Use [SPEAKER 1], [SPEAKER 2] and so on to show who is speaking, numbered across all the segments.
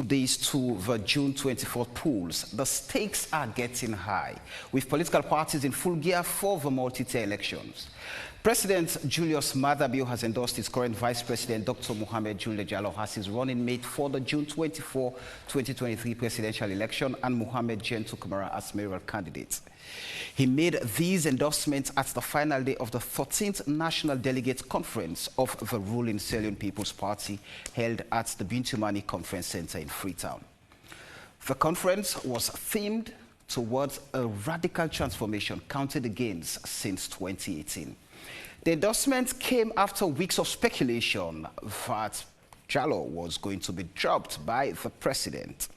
[SPEAKER 1] days to the June 24th polls. The stakes are getting high, with political parties in full gear for the multi-tier elections. President Julius Maada Bio has endorsed his current Vice President, Dr. Mohamed Gento Jallo, as his running mate for the June 24, 2023 presidential election, and Mohamed Gento Kamara as mayoral candidate. He made these endorsements at the final day of the 13th National Delegate Conference of the ruling Sierra Leone People's Party, held at the Bintumani Conference Center in Freetown. The conference was themed towards a radical transformation counted against since 2018. The endorsement came after weeks of speculation that Jallo was going to be dropped by the president.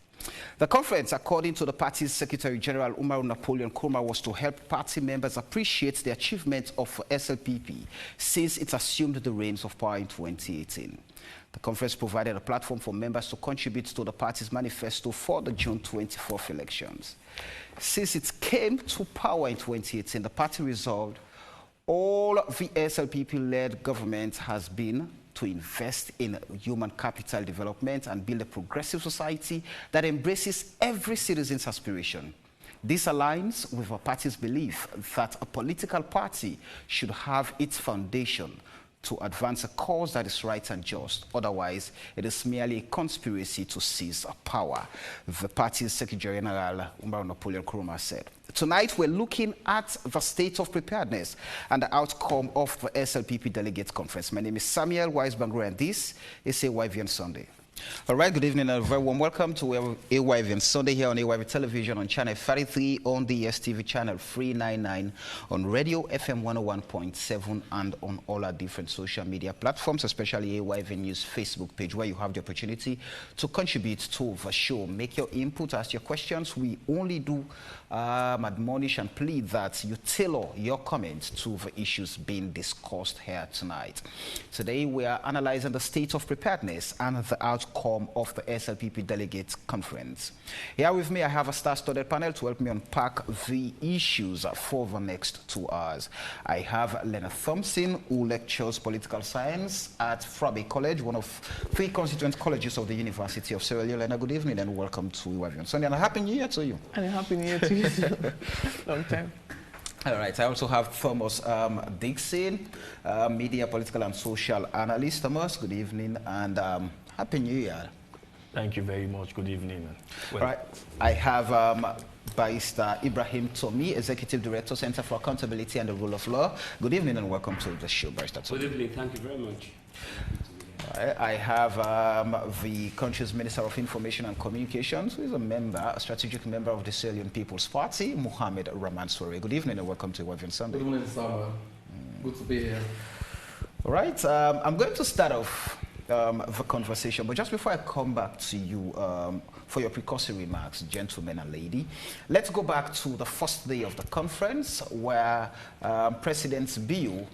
[SPEAKER 1] The conference, according to the party's Secretary General Umar Napoleon Kurma, was to help party members appreciate the achievements of SLPP since it assumed the reins of power in 2018. The conference provided a platform for members to contribute to the party's manifesto for the June 24th elections. Since it came to power in 2018, the party resolved all the SLPP-led government has been to invest in human capital development and build a progressive society that embraces every citizen's aspiration. This aligns with our party's belief that a political party should have its foundation to advance a cause that is right and just. Otherwise, it is merely a conspiracy to seize power, the party's Secretary General Umar Napoleon Kurma said. Tonight, we're looking at the state of preparedness and the outcome of the SLPP Delegate Conference. My name is Samuel Wise-Bangro, and this is AYVN Sunday. All right, good evening and a very warm welcome to AYVN Sunday here on AYV Television on Channel 33, on the STV Channel 399, on Radio FM 101.7, and on all our different social media platforms, especially AYV News Facebook page, where you have the opportunity to contribute to the show. Make your input, ask your questions. We only do admonish and plead that you tailor your comments to the issues being discussed here tonight. Today, we are analyzing the state of preparedness and the outcome of the SLPP Delegate Conference. Here with me, I have a star-studded panel to help me unpack the issues for the next 2 hours. I have Leonard Thompson, who lectures political science at Frabe College, one of 3 constituent colleges of the University of Sierra Leone. Leonard, good evening and welcome to AYVN Sunday, and a happy new year to you.
[SPEAKER 2] And a happy new year to you. Long time.
[SPEAKER 1] All right, I also have Thomas Dixon, media, political and social analyst. Thomas, good evening and happy new year.
[SPEAKER 3] Thank you very much. Good evening.
[SPEAKER 1] All right, I have Barrister Ibrahim Tomi, Executive Director, Center for Accountability and the Rule of Law. Good evening and welcome to the show, Barrister Tomi.
[SPEAKER 4] Good evening. Thank you very much.
[SPEAKER 1] I have the country's Minister of Information and Communications, who is a strategic member of the Sierra Leone People's Party, Mohamed Rahman Soare. Good evening and welcome to AYVN Sunday.
[SPEAKER 5] Good evening, Sama. Good to be here.
[SPEAKER 1] All right, I'm going to start off the conversation, but just before I come back to you for your precursory remarks, gentlemen and lady, let's go back to the first day of the conference where President Bio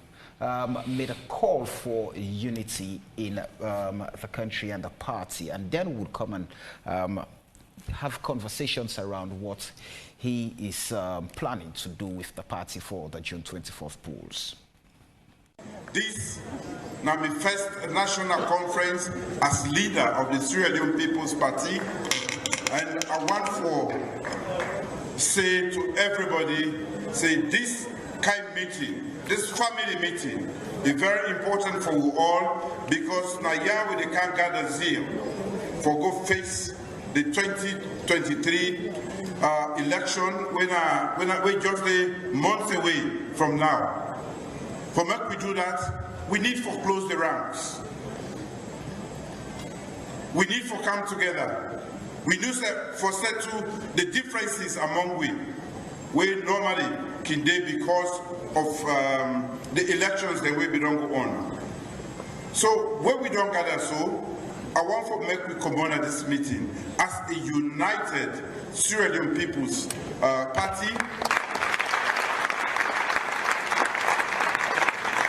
[SPEAKER 1] made a call for unity in the country and the party, and then would come and have conversations around what he is planning to do with the party for the June 24th polls.
[SPEAKER 6] This now my first national conference as leader of the Sierra Leone People's Party, and I want to say to everybody, this kind of meeting, this family meeting is very important for you all, because now we can gather zeal for go face the 2023 election when we just a month away from now. For make we do that, we need to close the ranks. We need to come together. We need to settle the differences among we normally can do because of the elections that we don't go on. So when we don't gather so, I want to make we come on at this meeting as a united Sierra Leone People's Party.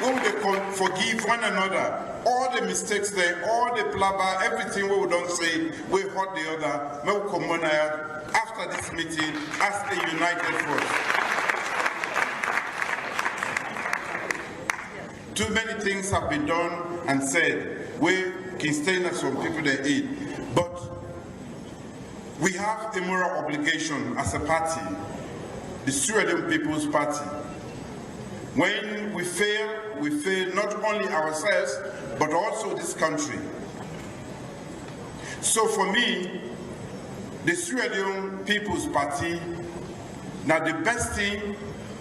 [SPEAKER 6] We will forgive one another all the mistakes there, all the blabber, everything we don't say, we hurt the other. We will come on after this meeting as a united force. Too many things have been done and said. We can stay in some people they eat. But We have a moral obligation as a party, the Sierra Leone People's Party. When we fail not only ourselves, but also this country. So for me, the Sierra Leone People's Party, now the best thing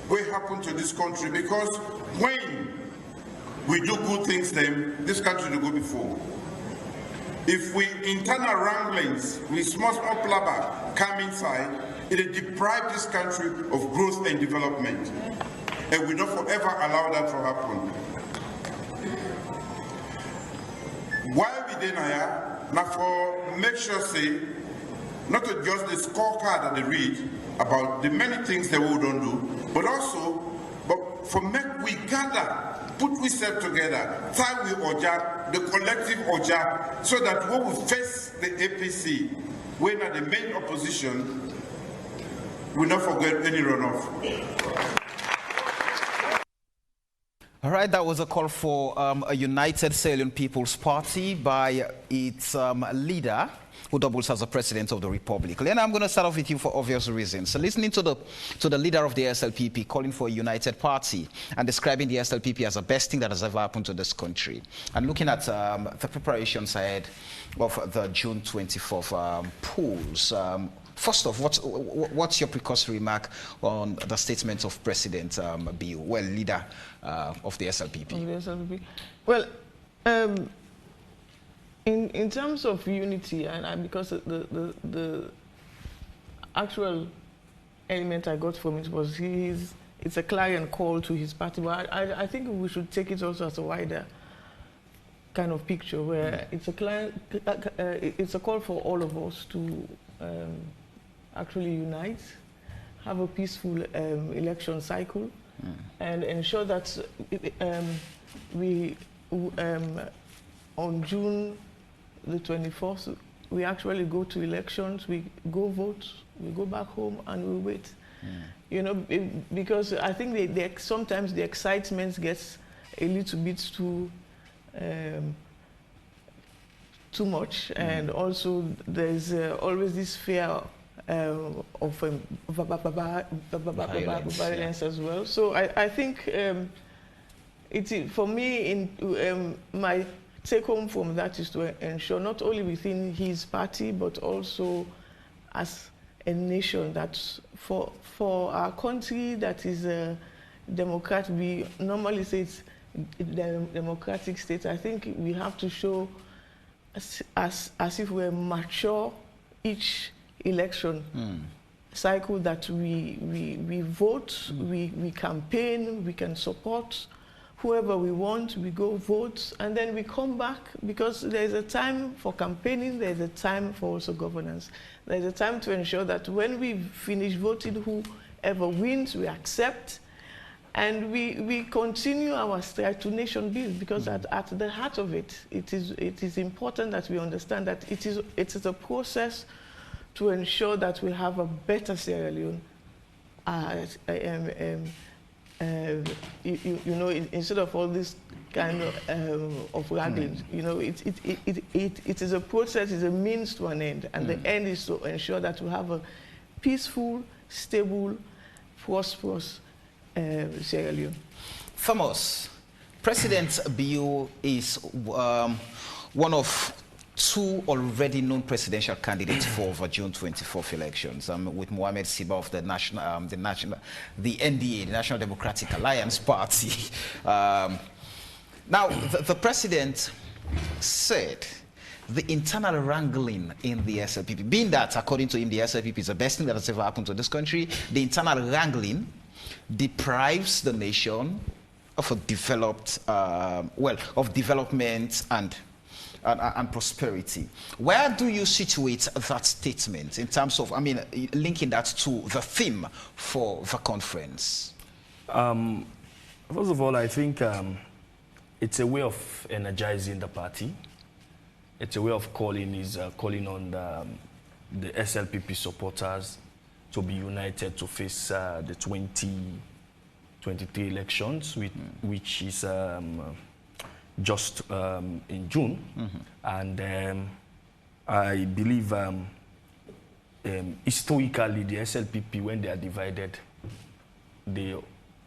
[SPEAKER 6] will happen to this country, because when we do good things, then this country will go before. If we internal wranglings, we small plabber come inside, it will deprive this country of growth and development. And we don't forever allow that to happen. Why we deny now for make sure say, not just the scorecard that they read about the many things that we don't do, but also, for make we gather, put ourselves together, tie with Oja, the collective Oja, so that when we face the APC, when at the main opposition, we not forget any runoff.
[SPEAKER 1] All right, that was a call for a united Sierra Leone People's Party by its leader, who doubles as the president of the republic. Leone, I'm going to start off with you for obvious reasons. So listening to the leader of the SLPP calling for a united party and describing the SLPP as the best thing that has ever happened to this country, and looking at the preparations ahead of the June 24th polls, first off, what's your precursory remark on the statement of President Bill, leader of the SLPP?
[SPEAKER 2] Of the SLPP? Well, in terms of unity, and because the actual element I got from it was it's a clarion call to his party, but I think we should take it also as a wider kind of picture where it's a call for all of us to actually unite, have a peaceful election cycle, and ensure that we on June the 24th, we actually go to elections, we go vote, we go back home, and we wait. You know, because I think sometimes the excitement gets a little bit too much, and also there's always this fear of violence as well. So I think for me, my take home from that is to ensure not only within his party, but also as a nation that for our country that is a democrat, we normally say it's a democratic state. I think we have to show as if we're mature each election cycle, that we vote, we campaign, we can support whoever we want, we go vote, and then we come back, because there's a time for campaigning, there's a time for also governance. There's a time to ensure that when we finish voting, whoever wins, we accept, and we continue our stride to nation build, because at the heart of it, it is important that we understand that it is a process to ensure that we have a better Sierra Leone. You know, instead of all this kind of wrangling, you know, it is a process, it's a means to an end, and the end is to ensure that we have a peaceful, stable, prosperous Sierra Leone.
[SPEAKER 1] Famous. President Bill is one of two already known presidential candidates for the June 24th elections, with Mohamed Siba of the NDA, the National Democratic Alliance Party. Now, the president said the internal wrangling in the SLPP, being that, according to him, the SLPP is the best thing that has ever happened to this country, the internal wrangling deprives the nation of a developed, of development and prosperity. Where do you situate that statement in terms of, linking that to the theme for the conference?
[SPEAKER 3] First of all, I think it's a way of energizing the party. It's a way of calling on the SLPP supporters to be united to face the 2023 elections, which is just in June, and I believe historically, the SLPP, when they are divided,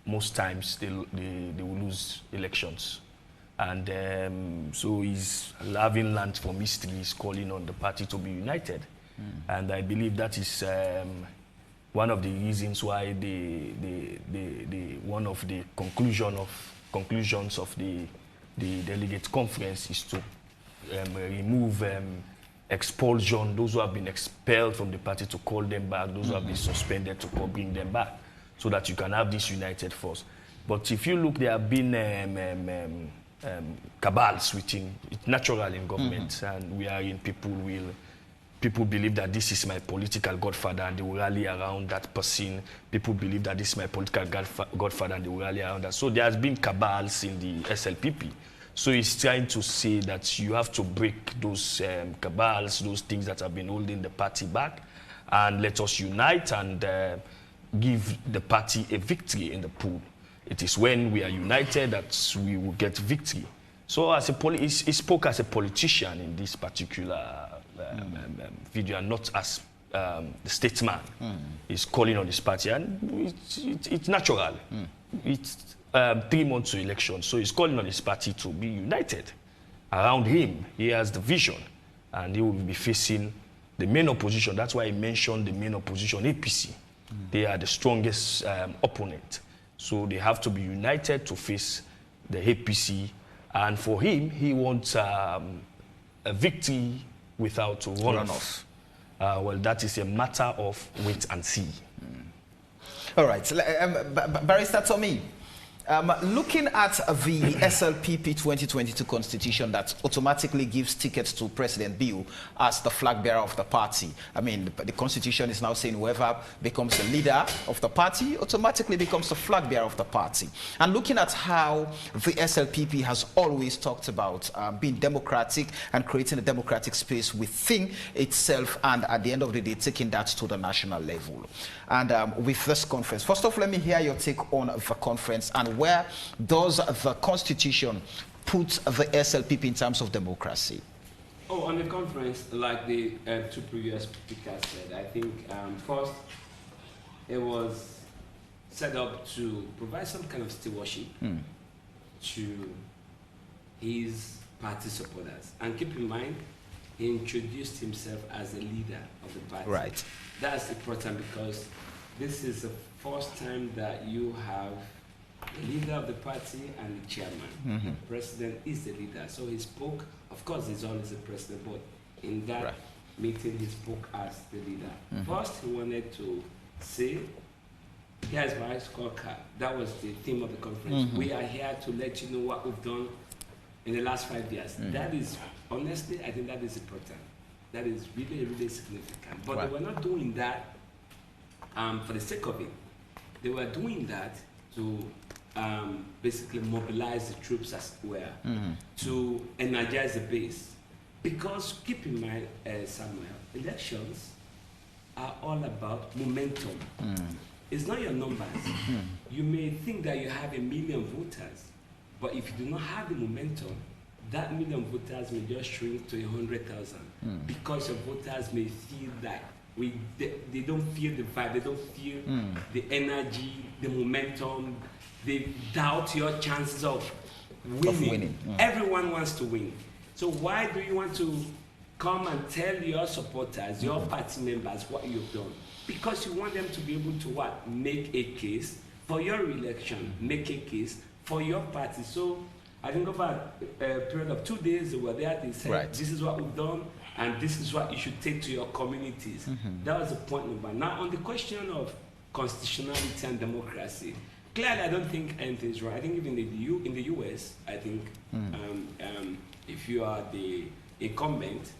[SPEAKER 3] most times they will lose elections. And so he's having learned from history, he's calling on the party to be united. And I believe that is one of the reasons why one of the conclusions of the delegate conference is to remove expulsion, those who have been expelled from the party, to call them back, those who have been suspended to bring them back, so that you can have this united force. But if you look, there have been cabals within, it's natural in government, and we are in people believe that this is my political godfather and they will rally around that person. People believe that this is my political godfather and they will rally around that. So there has been cabals in the SLPP. So he's trying to say that you have to break those cabals, those things that have been holding the party back, and let us unite and give the party a victory in the poll. It is when we are united that we will get victory. So as he spoke as a politician in this particular video, and not as the statesman. He's calling on his party, and it's natural. It's 3 months to election, so he's calling on his party to be united around him. He has the vision, and he will be facing the main opposition. That's why he mentioned the main opposition, APC. They are the strongest opponent, so they have to be united to face the APC. And for him, he wants a victory without runoff. Well, that is a matter of wait and see.
[SPEAKER 1] All right, Barrister Tommy, looking at the SLPP 2022 constitution that automatically gives tickets to President Bill as the flag bearer of the party. I mean, the constitution is now saying whoever becomes the leader of the party automatically becomes the flag bearer of the party. And looking at how the SLPP has always talked about being democratic and creating a democratic space within itself, and at the end of the day, taking that to the national level. And with this conference, first off, let me hear your take on the conference, and where does the constitution put the SLPP in terms of democracy?
[SPEAKER 4] Oh, on the conference, like the two previous speakers said, I think first, it was set up to provide some kind of stewardship to his party supporters. And keep in mind, he introduced himself as a leader of the party.
[SPEAKER 1] Right.
[SPEAKER 4] That's important because this is the first time that you have the leader of the party and the chairman. The president is the leader. So he spoke, of course he's always the president, but in that meeting he spoke as the leader. First he wanted to say, here's my scorecard. That was the theme of the conference. We are here to let you know what we've done in the last 5 years. That is, honestly, I think that is important. That is really, really significant. But they were not doing that for the sake of it. They were doing that to basically mobilize the troops as well, to energize the base. Because keep in mind, Samuel, elections are all about momentum. It's not your numbers. You may think that you have 1 million voters, but if you do not have the momentum, that 1 million voters may just shrink to 100,000 because your voters may feel that they don't feel the vibe, they don't feel the energy, the momentum. They doubt your chances of winning. Everyone wants to win. So why do you want to come and tell your supporters, your party members, what you've done? Because you want them to be able to what? Make a case for your re-election, make a case for your party. So I think over a period of 2 days, they were there, they said, this is what we've done, and this is what you should take to your communities. That was the point number. Now, on the question of constitutionality and democracy, clearly, I don't think anything is right. I think even in the US, I think if you are the incumbent,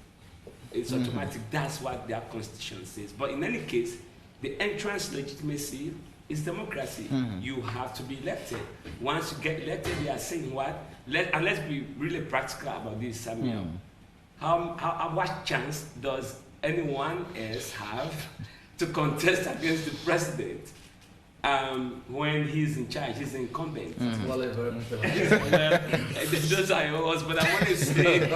[SPEAKER 4] it's automatic. That's what their constitution says. But in any case, the entrance legitimacy is democracy. You have to be elected. Once you get elected, they are saying what? And let's be really practical about this, Samuel. What chance does anyone else have to contest against the president when he's in charge, he's incumbent? Those are yours, but I want to say,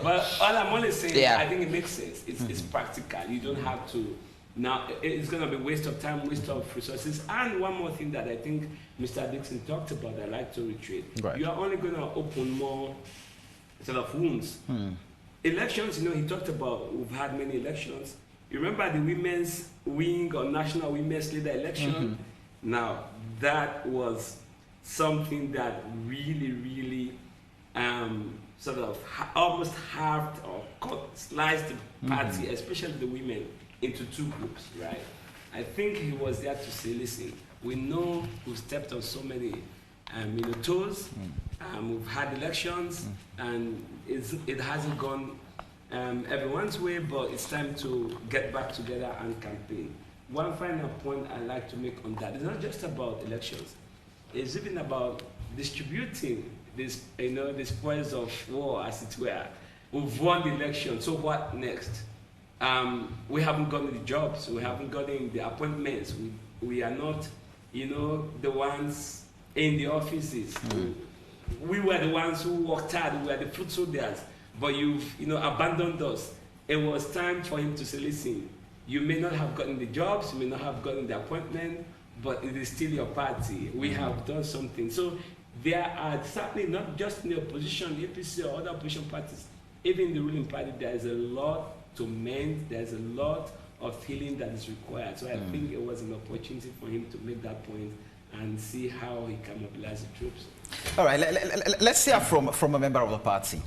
[SPEAKER 4] but all I'm only saying, I think it makes sense. It's practical. You don't have to Now, it's going to be waste of time, waste of resources. And one more thing that I think Mr. Dixon talked about, I'd like to reiterate.
[SPEAKER 1] Right.
[SPEAKER 4] You are only going to open more sort of wounds. Elections, you know, he talked about, we've had many elections. You remember the women's wing or national women's leader election? Now, that was something that really sort of almost halved or sliced the party, especially the women, into two groups, right? I think he was there to say, listen, we know we've stepped on so many toes, we've had elections, and it hasn't gone everyone's way, but it's time to get back together and campaign. One final point I'd like to make on that, it's not just about elections, it's even about distributing this, the spoils of war, as it were. We've won the election, so what next? We haven't gotten the jobs, we haven't gotten the appointments, we are not, the ones in the offices. We were the ones who worked hard, we were the foot soldiers, but you've, abandoned us. It was time for him to say, listen, you may not have gotten the jobs, you may not have gotten the appointment, but it is still your party. We have done something. So there are certainly not just in the opposition, the APC or other opposition parties, even the ruling party, there is a lot to mend, there's a lot of healing that is required. So I think it was an opportunity for him to make that point and see how he can mobilize the troops.
[SPEAKER 1] All right, let's hear from a member of the party.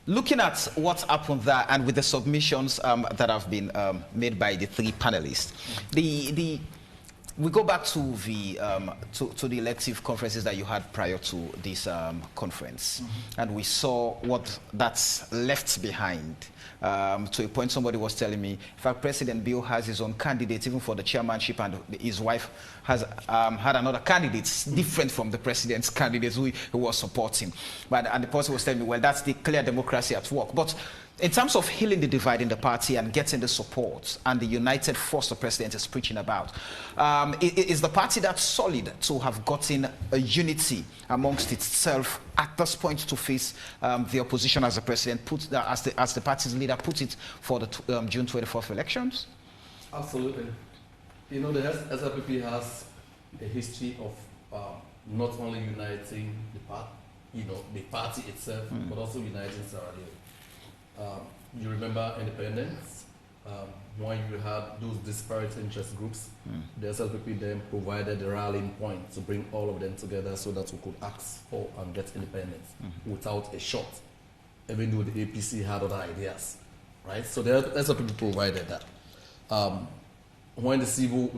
[SPEAKER 1] Looking at what happened there and with the submissions that have been made by the three panelists, we go back to the elective conferences that you had prior to this conference, and we saw what that's left behind. To a point, somebody was telling me, in fact, President Bill has his own candidate even for the chairmanship, and his wife has had another candidate different from the president's candidate who was supporting. And the person was telling me, well, that's the clear democracy at work. But in terms of healing the divide in the party and getting the support and the united force the president is preaching about, is the party that solid to have gotten a unity amongst itself at this point to face the opposition, as the president put, as the party's leader put it, for the June 24th elections?
[SPEAKER 5] Absolutely. The SLPP has a history of not only uniting the party itself, but also uniting Sierra Leone. You remember independence, when you had those disparate interest groups, the SLPP then provided a rallying point to bring all of them together so that we could ask for and get independence without a shot, even though the APC had other ideas, right? So the SLPP provided that. When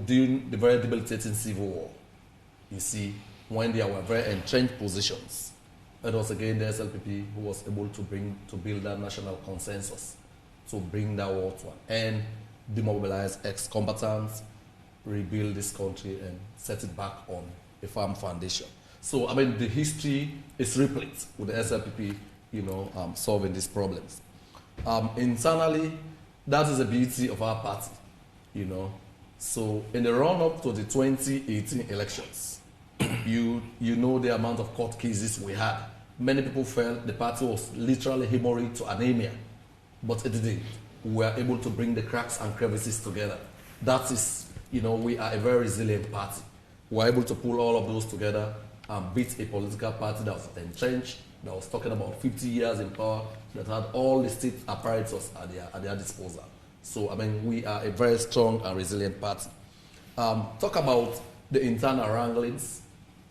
[SPEAKER 5] during the very debilitating civil war, you see, when there were very entrenched positions, it was again the SLPP who was able to build that national consensus, to bring that war to an end, demobilize ex-combatants, rebuild this country, and set it back on a firm foundation. So, the history is replete with the SLPP, solving these problems. Internally, that is the beauty of our party, So, in the run-up to the 2018 elections, you know the amount of court cases we had. Many people felt the party was literally hemorrhaging to anemia, but it didn't. We were able to bring the cracks and crevices together. That is, we are a very resilient party. We were able to pull all of those together and beat a political party that was entrenched, that was talking about 50 years in power, that had all the state apparatus at their disposal. So, we are a very strong and resilient party. Talk about the internal wranglings.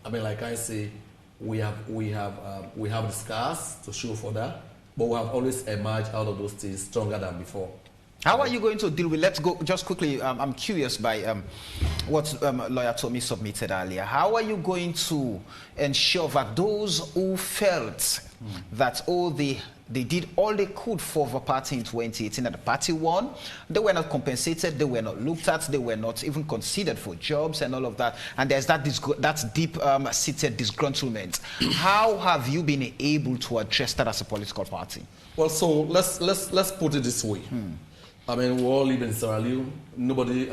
[SPEAKER 5] Like I say, we have the scars to show for that, but we have always emerged out of those things stronger than before.
[SPEAKER 1] How are you going to deal with, let's go just quickly, I'm curious by what lawyer Tommy submitted earlier. How are you going to ensure that those who felt that they did all they could for the party in 2018 and the party won, they were not compensated, they were not looked at, they were not even considered for jobs and all of that, and there's that deep-seated disgruntlement. How have you been able to address that as a political party?
[SPEAKER 5] Well, so let's put it this way. We all live in Sierra Leone. Nobody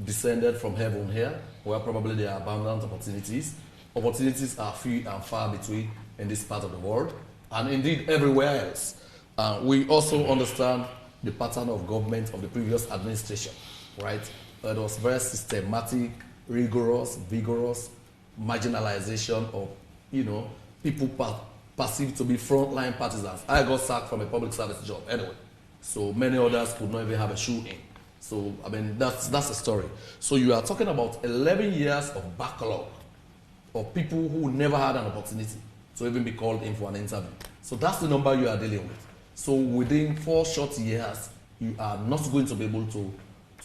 [SPEAKER 5] descended from heaven here, where probably there are abundant opportunities. Opportunities are few and far between in this part of the world, and indeed everywhere else. We also understand the pattern of government of the previous administration, right? It was very systematic, rigorous, vigorous marginalization of, people perceived to be frontline partisans. I got sacked from a public service job anyway, so many others could not even have a shoe in. So, I mean, that's a story. So you are talking about 11 years of backlog of people who never had an opportunity to even be called in for an interview. So that's the number you are dealing with. So within 4 short years, you are not going to be able to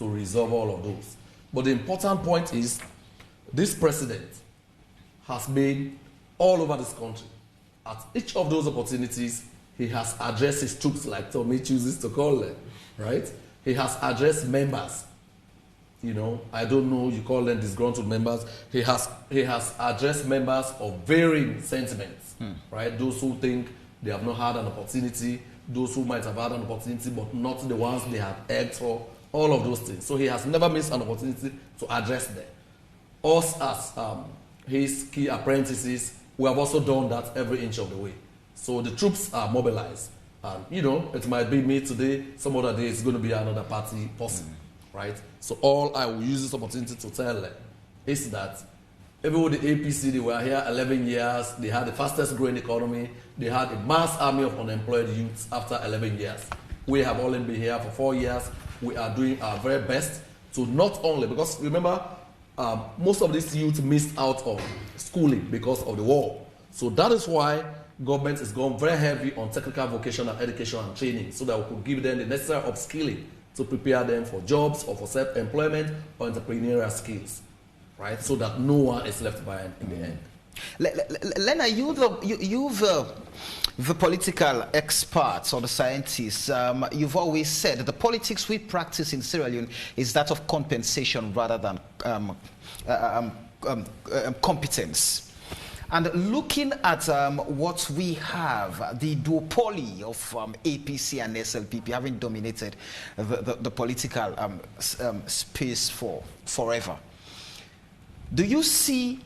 [SPEAKER 5] resolve all of those. But the important point is, this president has been all over this country. At each of those opportunities, he has addressed his troops, like Tommy chooses to call them, right? He has addressed members. I don't know, you call them disgruntled members. He has addressed members of varying sentiments, right? Those who think they have not had an opportunity, those who might have had an opportunity, but not the ones they had egged for, all of those things. So he has never missed an opportunity to address them. Us as his key apprentices, we have also done that every inch of the way. So the troops are mobilized. And, it might be me today, some other day it's going to be another party person, right? So all I will use this opportunity to tell them is that even with the APC, they were here 11 years, they had the fastest growing economy, they had a mass army of unemployed youths after 11 years. We have only been here for 4 years. We are doing our very best to not only, because remember, most of these youth missed out on schooling because of the war. So that is why government is going very heavy on technical vocational education and training, so that we could give them the necessary upskilling to prepare them for jobs or for self-employment or entrepreneurial skills, right? So that no one is left behind in the end.
[SPEAKER 1] Lena, you the political experts or the scientists, you've always said that the politics we practice in Sierra Leone is that of compensation rather than competence. And looking at what we have, the duopoly of APC and SLPP having dominated the political space for forever, do you see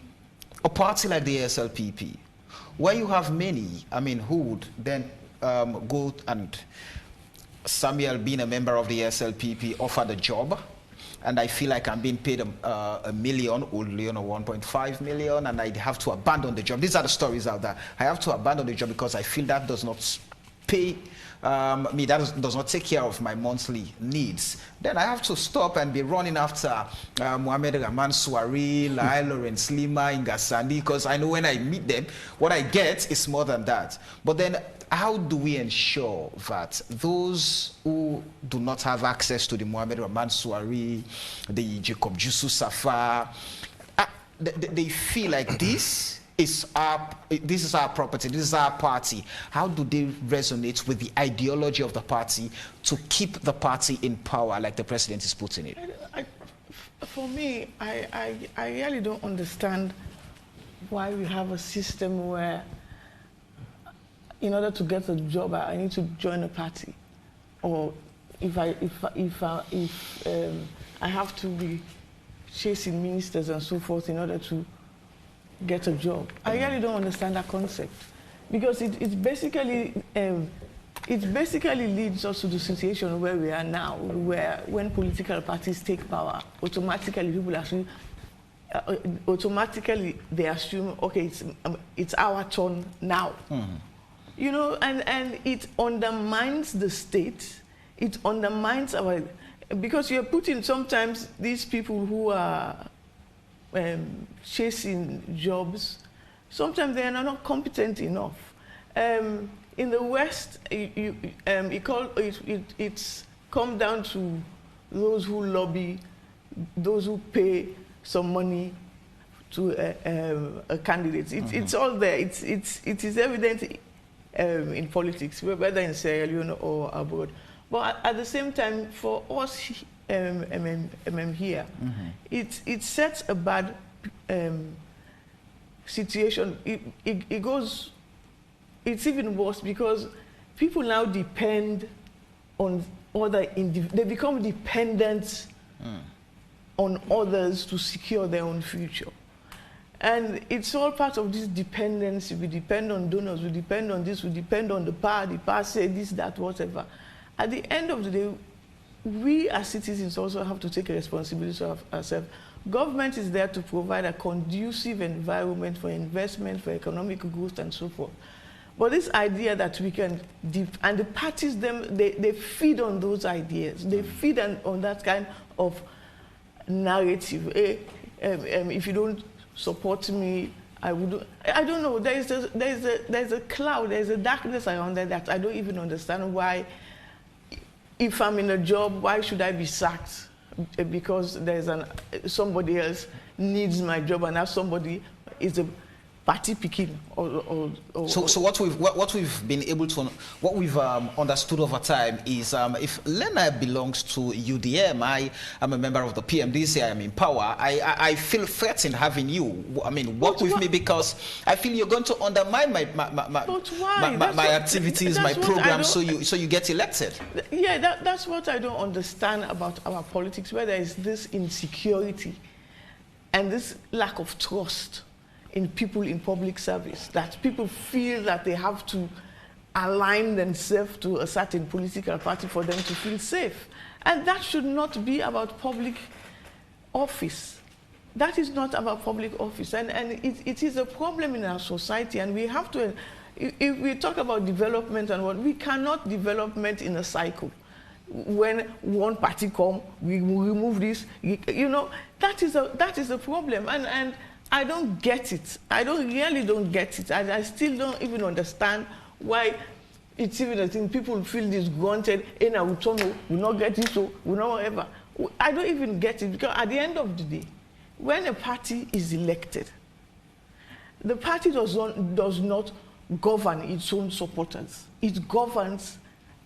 [SPEAKER 1] a party like the SLPP, where you have many, who would then go and, Samuel being a member of the SLPP, offered a job, and I feel like I'm being paid $1 million, or Leone 1.5 million, and I have to abandon the job. These are the stories out there. I have to abandon the job because I feel that does not pay me, that does not take care of my monthly needs. Then I have to stop and be running after Mohamed Gento, Lai Lawrence Lima, Ingasandi, because I know when I meet them, what I get is more than that. But then how do we ensure that those who do not have access to the Mohamed Gento, the Jacob Jusu Safa, they feel like this is our property, this is our party? How do they resonate with the ideology of the party to keep the party in power like the president is putting it?
[SPEAKER 2] For me, I really don't understand why we have a system where in order to get a job, I need to join a party, or if I have to be chasing ministers and so forth in order to get a job. I really don't understand that concept, because it basically leads us to the situation where we are now, where when political parties take power, automatically people assume, they assume, okay, it's our turn now. And it undermines the state. It undermines our, because you're putting sometimes these people who are chasing jobs, sometimes they are not competent enough. In the West, it's come down to those who lobby, those who pay some money to a candidate. It's all there. It is evident in politics, whether in Sierra Leone or abroad. But at the same time, for us here, it sets a bad situation. It's even worse because people now depend on they become dependent on others to secure their own future. And it's all part of this dependency. We depend on donors, we depend on this, we depend on the party say this, that, whatever. At the end of the day, we as citizens also have to take a responsibility of ourselves. Government is there to provide a conducive environment for investment, for economic growth, and so forth. But this idea that we can, and the parties, they feed on those ideas. They feed on that kind of narrative. If you don't support me, I would. I don't know. There's a cloud. There's a darkness around there that I don't even understand why. If I'm in a job, why should I be sacked? Because somebody else needs my job, and that somebody is a party picking.
[SPEAKER 1] So what we've been able to, what we've understood over time is if Leone belongs to UDM, I am a member of the PMDC, I am in power, I feel threatened having you. I mean, work with me because I feel you're going to undermine my activities, my program, so you get elected.
[SPEAKER 2] Yeah, that's what I don't understand about our politics, where there is this insecurity and this lack of trust in people in public service, that people feel that they have to align themselves to a certain political party for them to feel safe. And that should not be about public office. That is not about public office. And it is a problem in our society, and we have to, if we talk about development and what, we cannot development in a cycle. When one party comes, we remove this, you know, that is a problem. And I don't get it. I really don't get it. I still don't even understand why it's even a thing. People feel disgruntled, and I will not get it, so we not whatever. I don't even get it, because at the end of the day, when a party is elected, the party does not govern its own supporters. It governs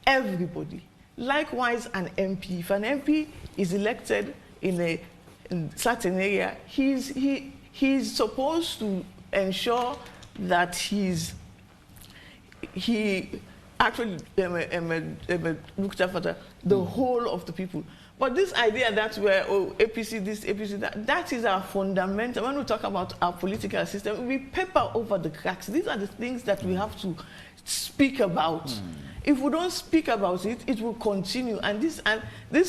[SPEAKER 2] everybody. Likewise, an MP. If an MP is elected in a certain area, he's supposed to ensure that he actually looked after the whole of the people. But this idea that APC this, APC that is our fundamental. When we talk about our political system, we paper over the cracks. These are the things that we have to speak about. If we don't speak about it, it will continue. And this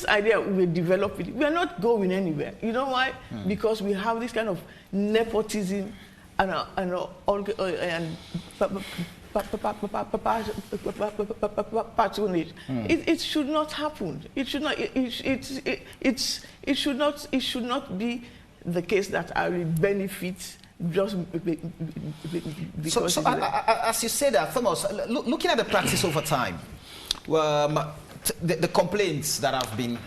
[SPEAKER 2] idea we're developing, we are not going anywhere. You know why? Because we have this kind of nepotism and patronage. It should not happen. It should not. It should not be the case that I will benefit just because.
[SPEAKER 1] So as you said that, Thomas, looking at the practice over time, the complaints that have been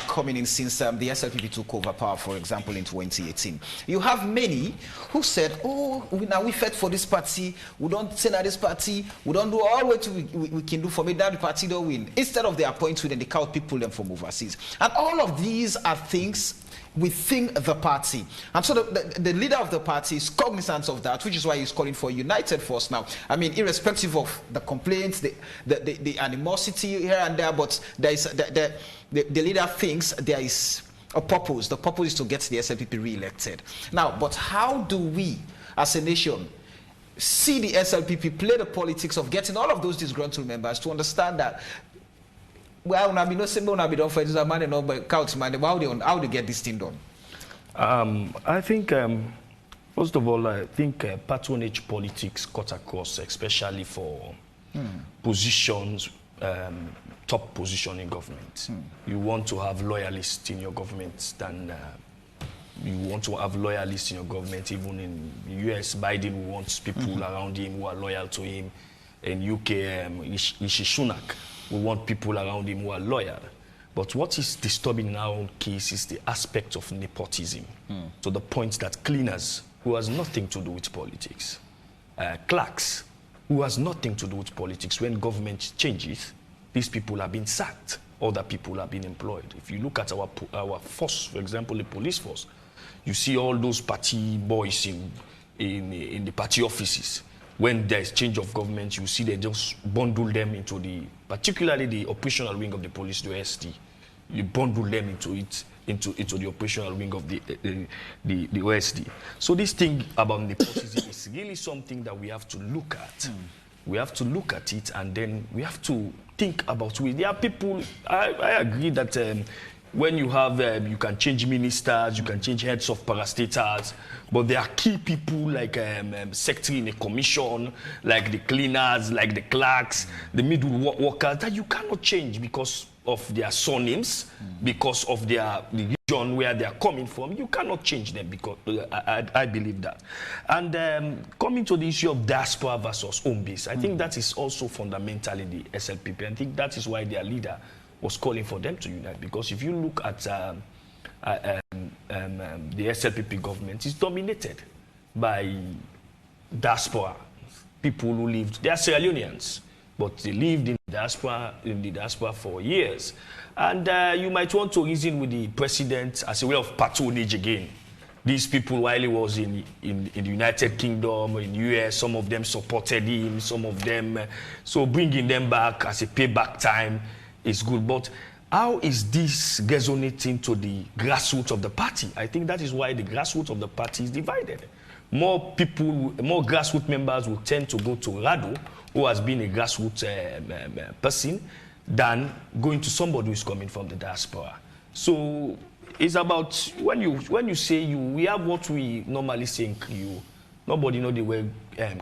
[SPEAKER 1] coming in since the SLPP took over power, for example, in 2018, you have many who said, "Oh, now we fought for this party. We don't send out this party. We don't do all what we can do for me. That the party don't win." Instead of they appoint with and they count people them from overseas, and all of these are things within the party. And so the leader of the party is cognizant of that, which is why he's calling for a united force now. I mean, irrespective of the complaints, the animosity here and there, but there is the leader thinks there is a purpose. The purpose is to get the SLPP re-elected. Now, but how do we, as a nation, see the SLPP play the politics of getting all of those disgruntled members to understand that, well, how do you get this thing done?
[SPEAKER 3] I think, first of all, I think patronage politics cut across, especially for positions, top position in government. You want to have loyalists in your government than you want to have loyalists in your government. Even in the US, Biden wants people around him who are loyal to him. In UK, Rishi Sunak, we want people around him who are loyal. But what is disturbing in our own case is the aspect of nepotism, to the point that cleaners, who has nothing to do with politics, clerks, who has nothing to do with politics, when government changes, these people are being sacked, other people are being employed. If you look at our force, for example, the police force, you see all those party boys in the party offices. When there's change of government, you see they just bundle them into particularly the operational wing of the police, the OSD. You bundle them into the operational wing of the OSD. So this thing about nepotism is really something that we have to look at. We have to look at it, and then we have to think about it. There are people, I agree that when you have, you can change ministers, you can change heads of parastatals, but there are key people like secretary in a commission, like the cleaners, like the clerks, the middle workers, that you cannot change because of their surnames, because of the region where they are coming from. You cannot change them, because I believe that. And coming to the issue of diaspora versus home base, I think that is also fundamentally the SLPP. I think that is why their leader was calling for them to unite, because if you look at the SLPP government, it's dominated by diaspora, people who lived, they are Sierra Leoneans, but they lived in the diaspora for years. And you might want to reason with the president as a way of patronage again. These people, while he was in the United Kingdom, in the US, some of them supported him, some of them, so bringing them back as a payback time is good. But how is this resonating to the grassroots of the party? I think that is why the grassroots of the party is divided. More people, more grassroots members will tend to go to Rado, who has been a grassroots person, than going to somebody who is coming from the diaspora. So it's about, when you say we have what we normally say in Creole. Nobody knows the word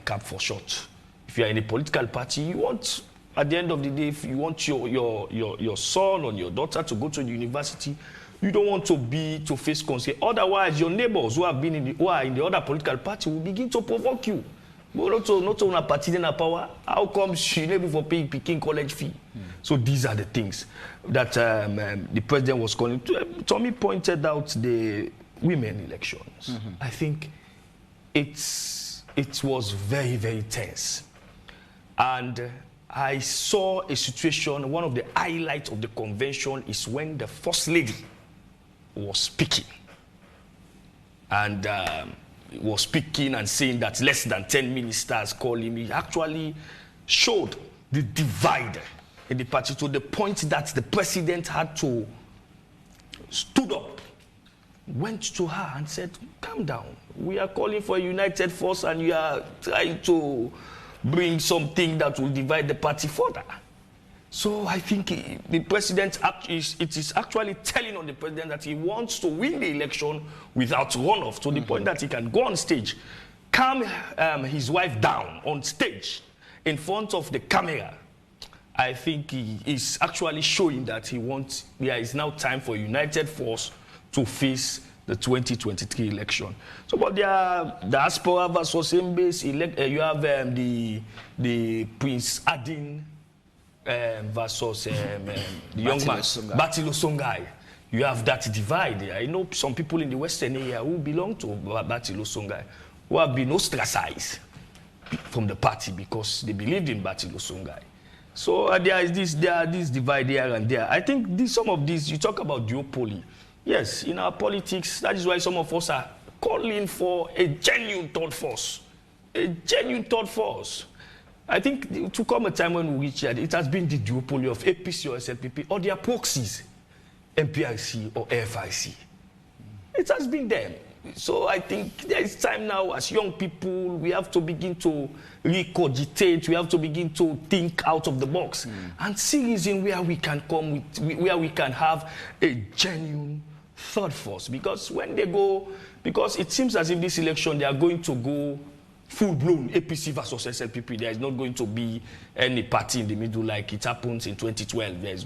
[SPEAKER 3] cap for short. If you are in a political party, you want, at the end of the day, if you want your son or your daughter to go to the university, you don't want to face constraint. Otherwise, your neighbors who are in the other political party will begin to provoke you. But not on a party in a power. How come she able for paying college fee? So these are the things that the president was calling. Tommy pointed out the women elections. I think it was very, very tense. And I saw a situation, one of the highlights of the convention is when the First Lady was speaking. And was speaking and saying that less than 10 ministers called him. He actually showed the divide in the party to the point that the president had to stood up, went to her and said, calm down. We are calling for a united force and you are trying to bring something that will divide the party further. So I think the president, it is actually telling on the president that he wants to win the election without runoff, to the point that he can go on stage, calm his wife down on stage in front of the camera. I think he is actually showing that there is now time for a united force to face the 2023 election. So, but there are diaspora versus home base. You have the Prince Adin versus the young man, Batilo Songhai. You have that divide. I know some people in the Western area who belong to Batilo Songhai who have been ostracized from the party because they believed in Batilo Songhai. So there is this divide here and there. I think some of these, you talk about duopoly. Yes, in our politics, that is why some of us are calling for a genuine third force. A genuine third force. I think to come a time when we reach that, it has been the duopoly of APC or SLPP or their proxies, MPRC or AFIC. It has been them. So I think there is time now as young people, we have to begin to recogitate, we have to begin to think out of the box and see reason where we can come with, where we can have a genuine third force. Because when they go, because it seems as if this election, they are going to go full-blown APC versus SLPP. There is not going to be any party in the middle like it happens in 2012. There's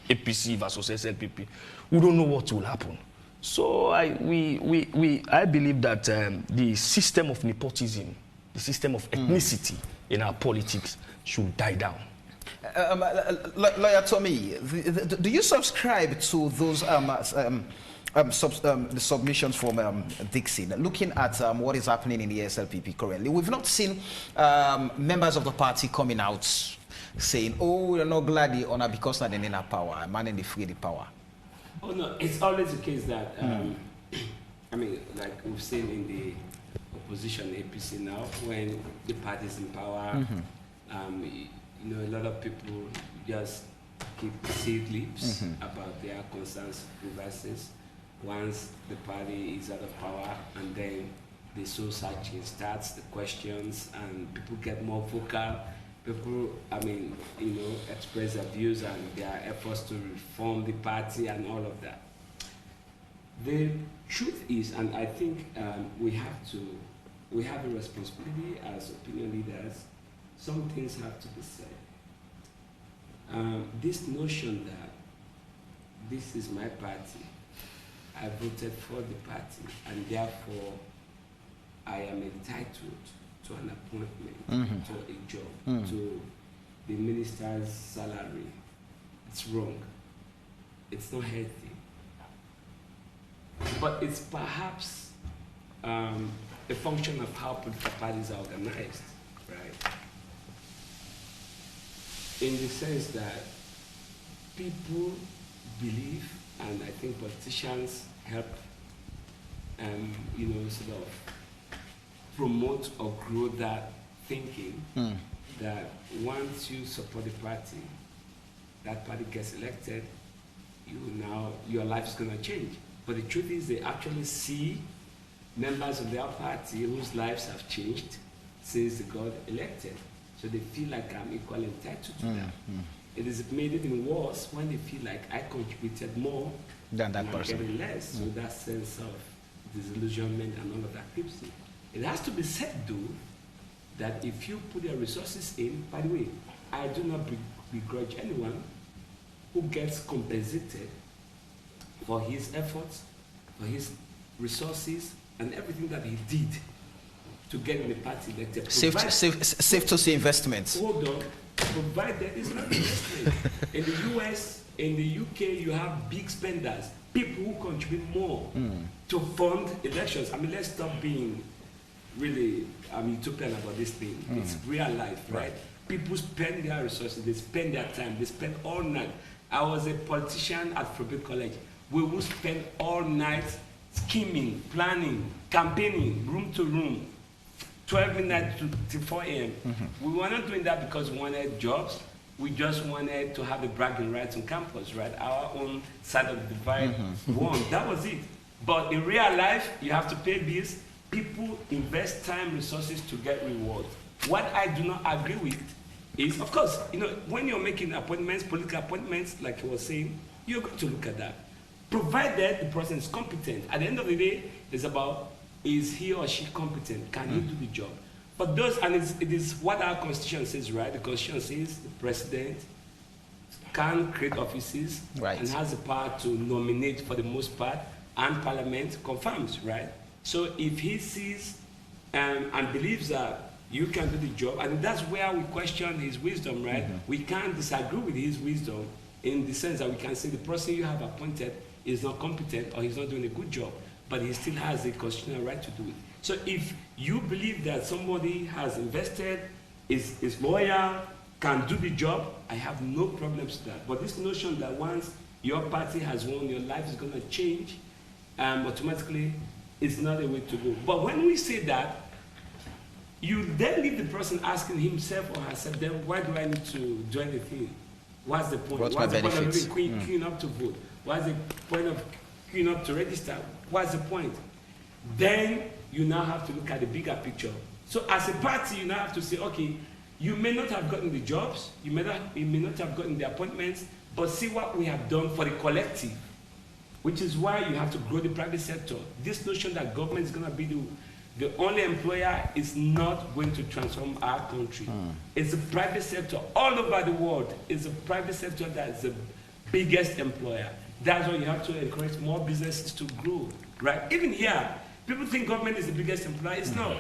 [SPEAKER 3] APC versus SLPP. We don't know what will happen. So I believe that the system of nepotism, the system of ethnicity in our politics should die down.
[SPEAKER 1] Lawyer Tommy, do you subscribe to those the submissions from Dixon, looking at what is happening in the SLPP currently? We've not seen members of the party coming out saying, oh, we're not glad the honor because they're in our power, man in the free the power.
[SPEAKER 4] Oh no, it's always the case that, I mean, like we've seen in the opposition APC now, when the party is in power, you know, a lot of people just keep seed lips about their concerns, grievances. Once the party is out of power, and then the soul searching starts, the questions, and people get more vocal people, express their views and their efforts to reform the party and all of that. The truth is, and I think we have a responsibility as opinion leaders. Some things have to be said. This notion that this is my party, I voted for the party, and therefore I am entitled to an appointment, to a job, to the minister's salary. It's wrong. It's not healthy. But it's perhaps a function of how political parties are organized, right? In the sense that people believe, and I think politicians help, sort of promote or grow that thinking that once you support the party, that party gets elected, your life is going to change. But the truth is, they actually see members of their party whose lives have changed since they got elected. So they feel like I'm equally entitled to that. It is made even worse when they feel like I contributed more
[SPEAKER 1] than that person.
[SPEAKER 4] I'm getting less. So that sense of disillusionment and all of that creeps in. It has to be said, though, that if you put your resources in, by the way, I do not begrudge anyone who gets compensated for his efforts, for his resources, and everything that he did to get in the party elected.
[SPEAKER 1] Safe to say investments.
[SPEAKER 4] Hold on. Provided it's not investment. In the US, in the UK, you have big spenders, people who contribute more to fund elections. I mean, let's stop being really utopian about this thing. It's real life, right? People spend their resources, they spend their time, they spend all night. I was a politician at Fulbright College. We would spend all night scheming, planning, campaigning, room to room, 12 midnight to 4 a.m. We were not doing that because we wanted jobs. We just wanted to have the bragging rights on campus, right? Our own side of the divide won. That was it. But in real life, you have to pay bills. People invest time, resources to get rewards. What I do not agree with is, of course, when you're making appointments, political appointments, like you were saying, you're going to look at that. Provided the person is competent. At the end of the day, it's about, is he or she competent? Can he do the job? But it is what our Constitution says, right? The Constitution says the president can create offices and has the power to nominate for the most part, and Parliament confirms, right? So if he sees and believes that you can do the job, and that's where we question his wisdom, right? We can't disagree with his wisdom in the sense that we can say the person you have appointed is not competent or he's not doing a good job, but he still has a constitutional right to do it. So if you believe that somebody has invested, is loyal, can do the job, I have no problems with that. But this notion that once your party has won, your life is going to change, automatically, it's not a way to go. But when we say that, you then leave the person asking himself or herself, then why do I need to do anything? What's the point?
[SPEAKER 1] What's
[SPEAKER 4] the
[SPEAKER 1] my
[SPEAKER 4] point
[SPEAKER 1] benefits?
[SPEAKER 4] of queuing up to vote? What's the point of queuing up to register? What's the point? Then you now have to look at the bigger picture. So as a party, you now have to say, okay, you may not have gotten the jobs, you may not have gotten the appointments, but see what we have done for the collective, which is why you have to grow the private sector. This notion that government is going to be the only employer is not going to transform our country. It's the private sector all over the world. It's the private sector that's the biggest employer. That's why you have to encourage more businesses to grow, right? Even here, people think government is the biggest employer. It's not.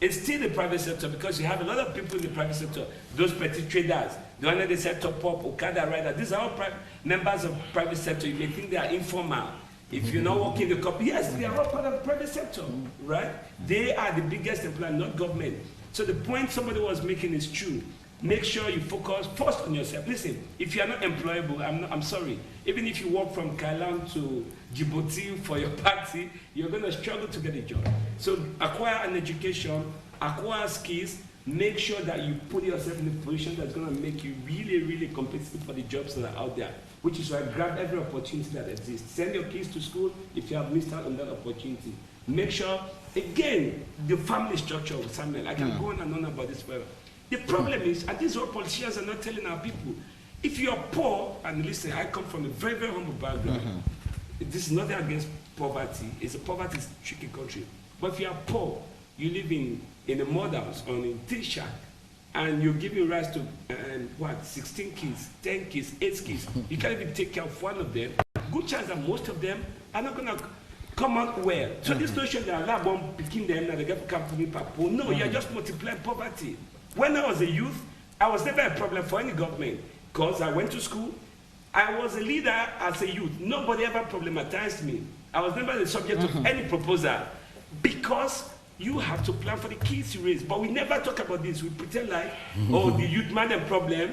[SPEAKER 4] It's still the private sector because you have a lot of people in the private sector. Those petty traders, the one that they set up, Okada rider, these are all members of private sector. You may think they are informal. If you're not working in the company, yes, they are all part of the private sector, right? They are the biggest employer, not government. So the point somebody was making is true. Make sure you focus first on yourself. Listen, if you are not employable, I'm sorry. Even if you work from Kailan to Djibouti for your party, you're going to struggle to get a job. So acquire an education, acquire skills, make sure that you put yourself in a position that's going to make you really, really competitive for the jobs that are out there, which is why grab every opportunity that exists. Send your kids to school if you have missed out on that opportunity. Make sure, again, the family structure of Samuel, I can go on and on about this forever. The problem is, and these what politicians are not telling our people, if you are poor, and listen, I come from a very, very humble background. This is nothing against poverty. It's a poverty-stricken country. But if you are poor, you live in a mud house or in a tin shack, and you're giving rise to, 16 kids, 10 kids, 8 kids. You can't even take care of one of them. Good chance that most of them are not going to come out well. So this notion that Allah won't begin them and they get company papo. No, you're just multiplying poverty. When I was a youth, I was never a problem for any government because I went to school. I was a leader as a youth. Nobody ever problematized me. I was never the subject of any proposal because you have to plan for the kids you raise. But we never talk about this. We pretend like, oh, the youth man a problem.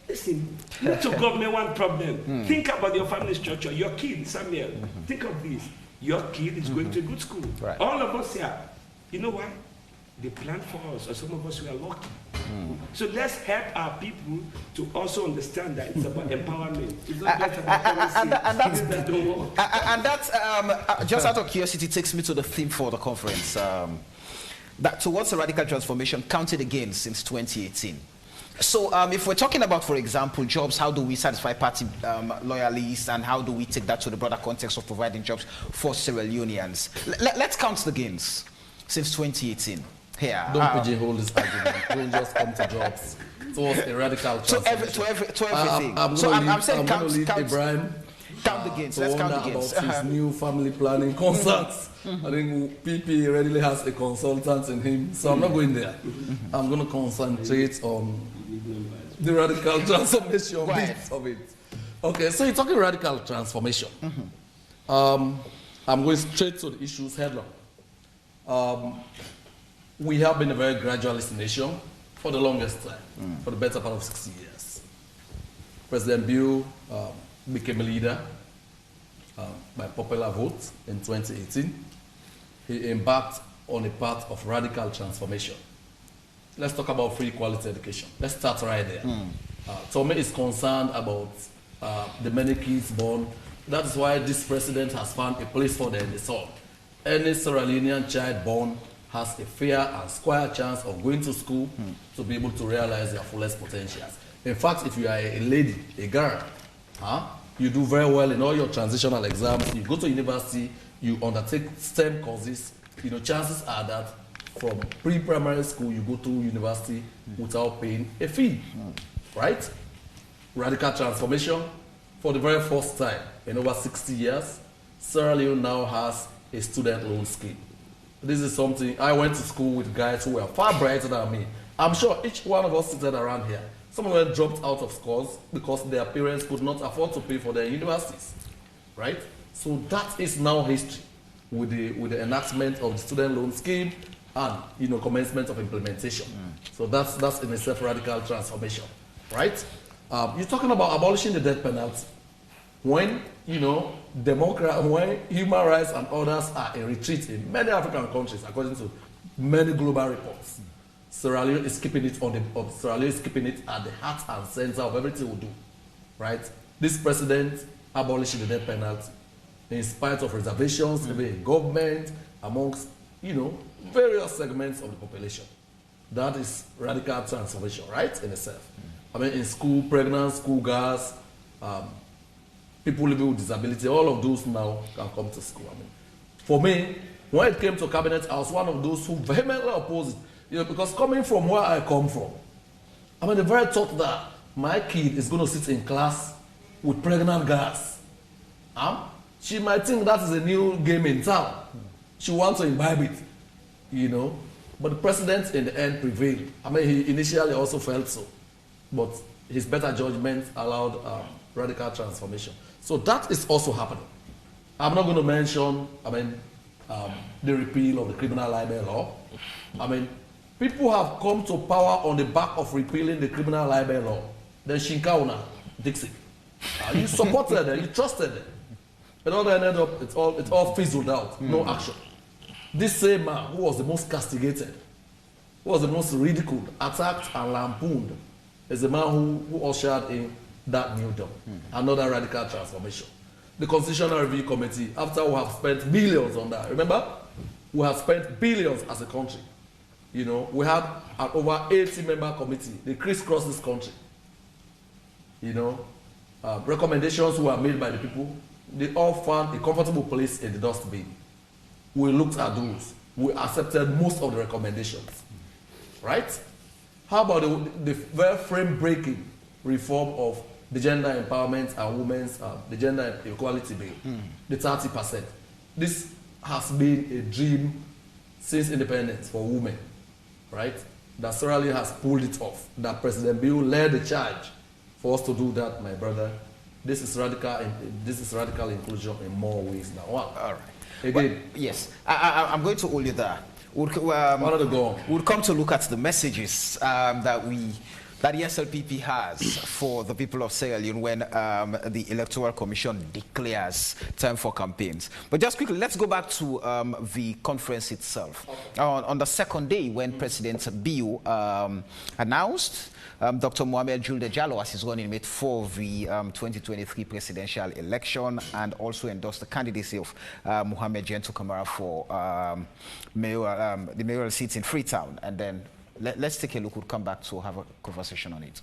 [SPEAKER 4] Listen, not to government one problem. Think about your family structure. Your kid, Samuel, think of this. Your kid is going to a good school.
[SPEAKER 1] Right.
[SPEAKER 4] All of us here, you know why? They plan for us, or some of us we are lucky. So let's help our people to also understand that it's about empowerment. It's not just about policy.
[SPEAKER 1] And that, just out of curiosity, takes me to the theme for the conference. That towards a radical transformation counted again since 2018. So if we're talking about, for example, jobs, how do we satisfy party loyalists, and how do we take that to the broader context of providing jobs for Sierra Leoneans? Let's count the gains since 2018. Here.
[SPEAKER 5] Don't pigeonhole this argument. Don't just come to jobs. Towards a radical transformation.
[SPEAKER 1] To everything. I'm saying count
[SPEAKER 5] Ibrahim.
[SPEAKER 1] Count the gains. Let's count the gains.
[SPEAKER 5] About his new family planning consults. I think PP readily has a consultant in him, so I'm not going there. I'm going to concentrate on the radical transformation bit of it. Okay, so you're talking radical transformation. I'm going straight to the issues headlong. We have been a very gradualist nation for the longest time, for the better part of 60 years. President Bill became a leader by popular vote in 2018. He embarked on a path of radical transformation. Let's talk about free quality education. Let's start right there. Tommy is concerned about the many kids born. That is why this president has found a place for them in the sun. Any Sierra Leonean child born has a fair and square chance of going to school to be able to realize their fullest potentials. In fact, if you are a lady, a girl, you do very well in all your transitional exams, you go to university, you undertake STEM courses, chances are that from pre-primary school, you go to university without paying a fee, right? Radical transformation. For the very first time in over 60 years, Sierra Leone now has a student loan scheme. This is something, I went to school with guys who were far brighter than me. I'm sure each one of us seated around here, some of them dropped out of schools because their parents could not afford to pay for their universities, right? So that is now history with the enactment of the student loan scheme and commencement of implementation. So that's in itself radical transformation, right? You're talking about abolishing the death penalty. When when human rights and others are in retreat in many African countries, according to many global reports, Sierra Leone is keeping it Sierra Leone is keeping it at the heart and center of everything we do, right? This president abolishing the death penalty, in spite of reservations in government, amongst various segments of the population. That is radical transformation, right, in itself. I mean, in school, pregnant school girls, people living with disability, all of those now can come to school. I mean, for me, when it came to cabinet, I was one of those who vehemently opposed it. Because coming from where I come from, I mean, the very thought that my kid is going to sit in class with pregnant girls, she might think that is a new game in town. She wants to imbibe it, But the president in the end prevailed. I mean, he initially also felt so. But his better judgment allowed radical transformation. So that is also happening. I'm not going to mention, the repeal of the criminal libel law. I mean, people have come to power on the back of repealing the criminal libel law. Then Shinkauna, Dixie. You supported it, you trusted it. But all ended up, it all fizzled out, no action. This same man who was the most castigated, who was the most ridiculed, attacked and lampooned, is the man who ushered in that new dawn, another radical transformation. The Constitutional Review Committee, after we have spent millions on that, remember? We have spent billions as a country You know, we have an over 80-member committee. They crisscross this country. You know, recommendations were made by the people. They all found a comfortable place in the dustbin. We looked at those. We accepted most of the recommendations. Right? How about the very frame-breaking reform of the gender empowerment and women's, the gender equality bill, the 30%. This has been a dream since independence for women, right? That Sierra Leone has pulled it off. That President Bill led the charge for us to do that, my brother. This is radical inclusion in more ways than one.
[SPEAKER 1] All right.
[SPEAKER 5] Again,
[SPEAKER 1] well, yes, I'm going to hold you there. We'll come to look at the messages that the SLPP has for the people of Sierra Leone when the Electoral Commission declares time for campaigns. But just quickly, let's go back to the conference itself. Okay. On the second day, when President Bio announced Dr. Mohamed Gento Jallo as his running mate for the 2023 presidential election, and also endorsed the candidacy of Mohamed Gento Kamara for the mayoral seats in Freetown. And then let's take a look. We'll come back to have a conversation on it.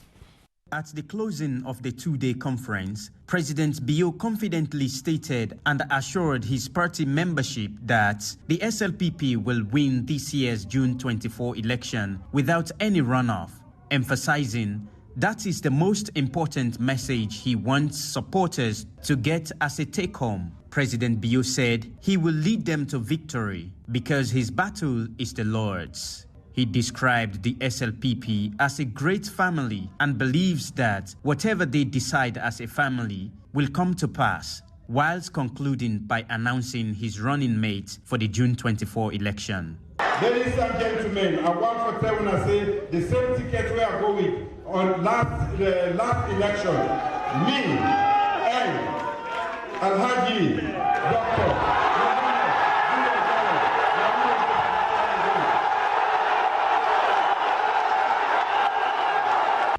[SPEAKER 7] At the closing of the two-day conference, President Bio confidently stated and assured his party membership that the SLPP will win this year's June 24 election without any runoff, emphasizing that is the most important message he wants supporters to get as a take-home. President Bio said he will lead them to victory because his battle is the Lord's. He described the SLPP as a great family and believes that whatever they decide as a family will come to pass, whilst concluding by announcing his running mate for the June 24 election.
[SPEAKER 6] Ladies and gentlemen, I want to tell you, I say the same ticket we are going on last election. Me and Alhaji Dr.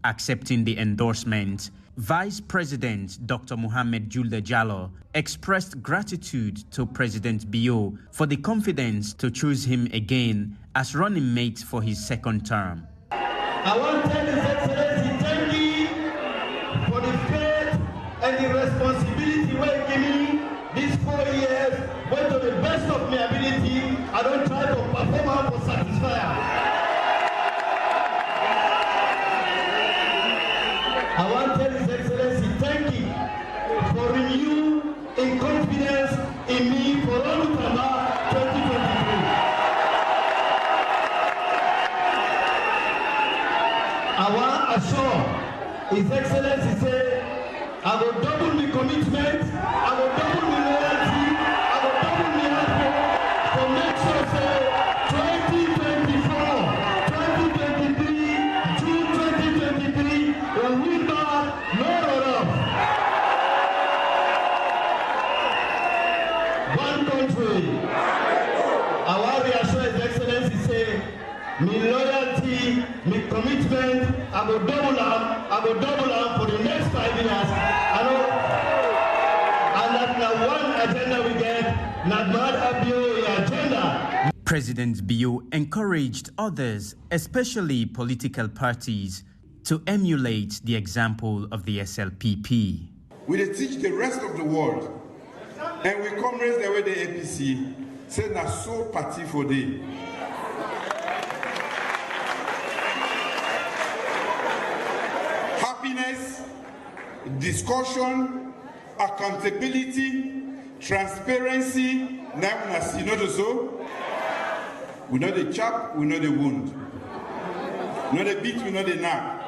[SPEAKER 7] Accepting the endorsement, Vice President Dr. Mohamed Gento Jallo expressed gratitude to President Bio for the confidence to choose him again as running mate for his second term.
[SPEAKER 8] I want to tell His Excellency thank you for the faith and the responsibility we're giving me these 4 years, when to the best of my ability, I don't try to perform out for satisfy. I want to tell His Excellency thank you for renewing in confidence in me for October 2023. I want to assure His Excellency say, I will double my commitment, I will double my loyalty, I will double my effort to make sure say 2024, 2023, June 2023, will win back no runoff. One country. I want to reassure His Excellency say, my loyalty, my commitment, I will double them for the next 5 years. I know, and that now one agenda we get, not bad agenda.
[SPEAKER 7] President Bio encouraged others, especially political parties, to emulate the example of the SLPP.
[SPEAKER 6] We teach the rest of the world, and we come raise the way the APC say na so party for them. Happiness, discussion, accountability, transparency. Now we see not so. We know the chap, we know the wound. We know the beat, we know the knack.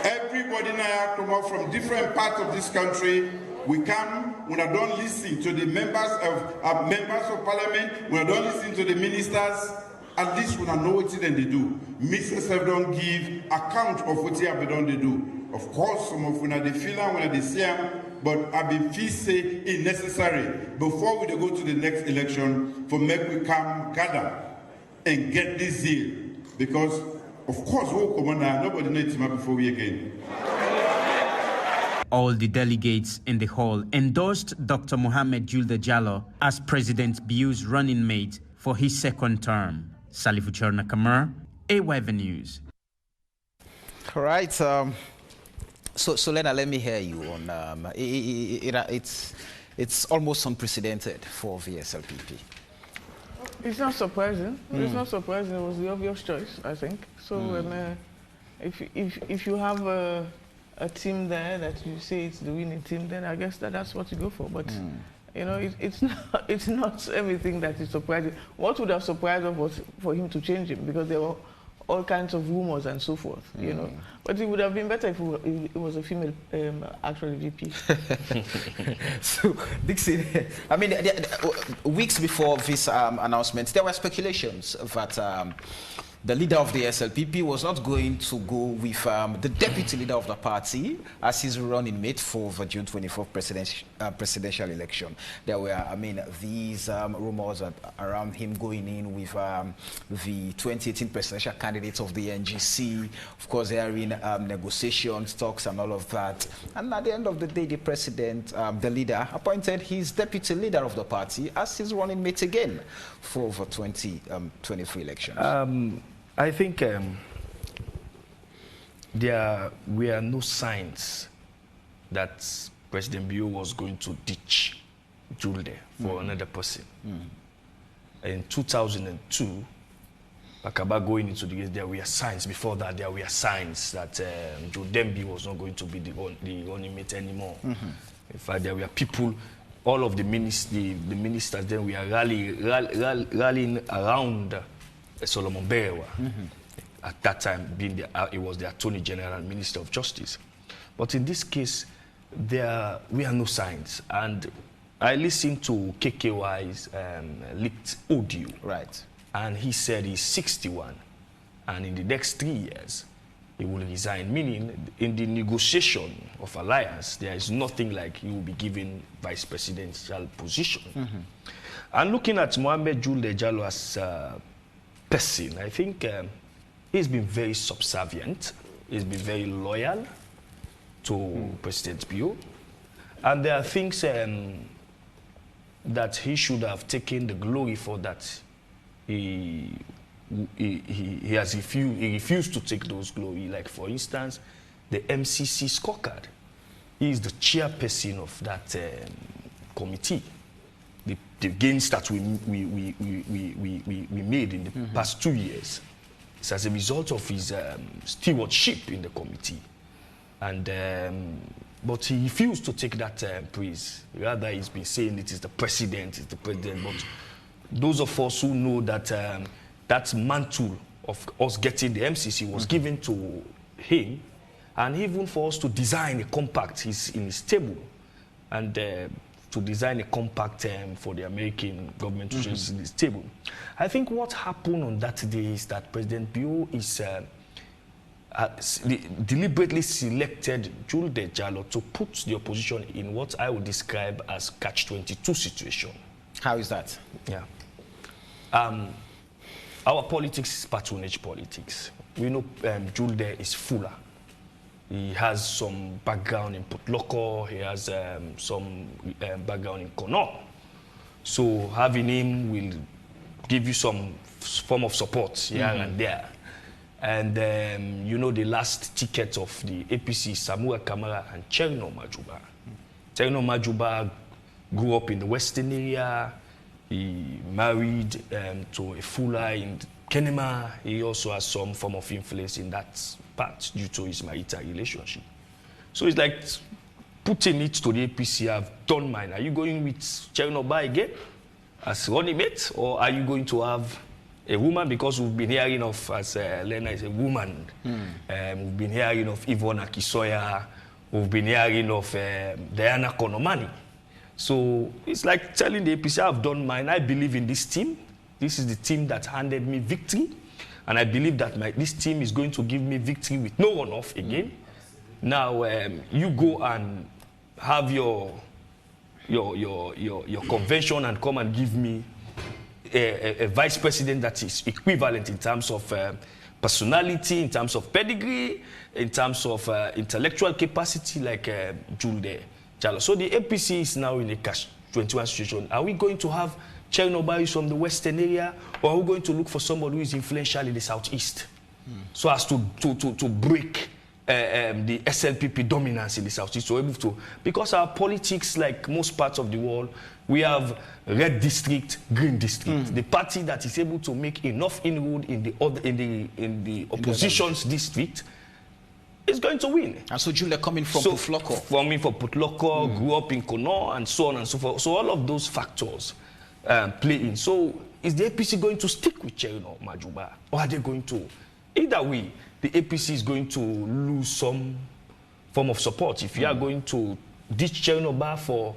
[SPEAKER 6] Everybody now come up from different parts of this country. We come, when I don't listen to the members of parliament, when I don't listen to the ministers, at least when I know what they do. Mrs. don't give account of what they have done they do. Of course, some of when they feel them, when they see them, but I been feel say it's necessary before we go to the next election for make we come gather and get this deal. Because of course, we'll come on now, nobody knows it before we again.
[SPEAKER 7] All the delegates in the hall endorsed Dr. Mohamed Gento Jallo as President Bio's running mate for his second term, Salifu Kamara, AYV News.
[SPEAKER 1] All right. So Lena, let me hear you on. It's almost unprecedented for the SLPP.
[SPEAKER 2] It's not surprising. It's not surprising. It was the obvious choice, I think. So if you have a team there that you say it's the winning team, then I guess that's what you go for. But you know, it's not everything that is surprising. What would have surprised us was for him to change him, because there were all kinds of rumors and so forth, you know. But it would have been better if it was a female, actually, VP.
[SPEAKER 1] So, Dixon, I mean, weeks before this announcement, there were speculations that the leader of the SLPP was not going to go with the deputy leader of the party as his running mate for the June 24th presidential election. There were, I mean, these rumors around him going in with the 2018 presidential candidates of the NGC. Of course, they are in negotiations, talks, and all of that. And at the end of the day, the president, the leader, appointed his deputy leader of the party as his running mate again for the 2023 elections.
[SPEAKER 3] I think there were no signs that President Bio was going to ditch Julde for another person. In 2002, Akaba going into the case, there were signs. Before that, there were signs that Jodembi was not going to be the only mate anymore. In fact, there were people, all of the ministers then were rallying around Solomon Berewa, at that time being it was the Attorney General and Minister of Justice. But in this case, there were no signs. And I listened to KKY's leaked audio.
[SPEAKER 1] Right.
[SPEAKER 3] And he said he's 61. And in the next 3 years, he will resign. Meaning, in the negotiation of alliance, there is nothing like he will be given vice presidential position. And looking at Mohamed Jallo as person, I think he's been very subservient. He's been very loyal to President Bio. And there are things that he should have taken the glory for that. He refused to take those glory. Like, for instance, the MCC scorecard. He is the chairperson of that committee. The gains that we made in the past 2 years, it's as a result of his stewardship in the committee. And but he refused to take that praise. Rather, he's been saying it is the president, But those of us who know that that mantle of us getting the MCC was given to him, and even for us to design a compact, he's in his table, and to design a compact for the American government to choose in his table. I think what happened on that day is that President Bio is deliberately selected Julde Jallo to put the opposition in what I would describe as catch-22 situation.
[SPEAKER 1] How is that?
[SPEAKER 3] Yeah. Our politics is patronage politics. We know Julde is fuller. He has some background in Putloko, he has some background in Kono. So having him will give you some form of support here and there. And you know, the last ticket of the APC, Samura Kamara and Cherno Majuba. Cherno Majuba grew up in the Western area. He married to a fuller in Kenema. He also has some form of influence in that part due to his marital relationship. So it's like putting it to the APC, I've done mine. Are you going with Chernobyl again as running mate, or are you going to have a woman? Because we've been hearing of, as Lena is a woman, we've been hearing of Yvonne Akisoya, we've been hearing of Diana Konomani. So it's like telling the APC, I've done mine. I believe in this team. This is the team that handed me victory. And I believe that this team is going to give me victory with no one off again. Now, you go and have your convention and come and give me a vice president that is equivalent in terms of personality, in terms of pedigree, in terms of intellectual capacity, like Julde Jallo. So the APC is now in a catch-21 situation. Are we going to have Chernobyl is from the western area, or are we going to look for somebody who is influential in the southeast? So as to break the SLPP dominance in the southeast, so able to, because our politics, like most parts of the world, we have red district, green district. The party that is able to make enough inroad in the opposition's district is going to win.
[SPEAKER 1] And so Julia coming from Putloko.
[SPEAKER 3] Coming from Putloko, grew up in Kono, and so on and so forth. So all of those factors play in. So is the APC going to stick with Cherno Majuba, or are they going to? Either way, the APC is going to lose some form of support. If you are going to ditch Chernobyl for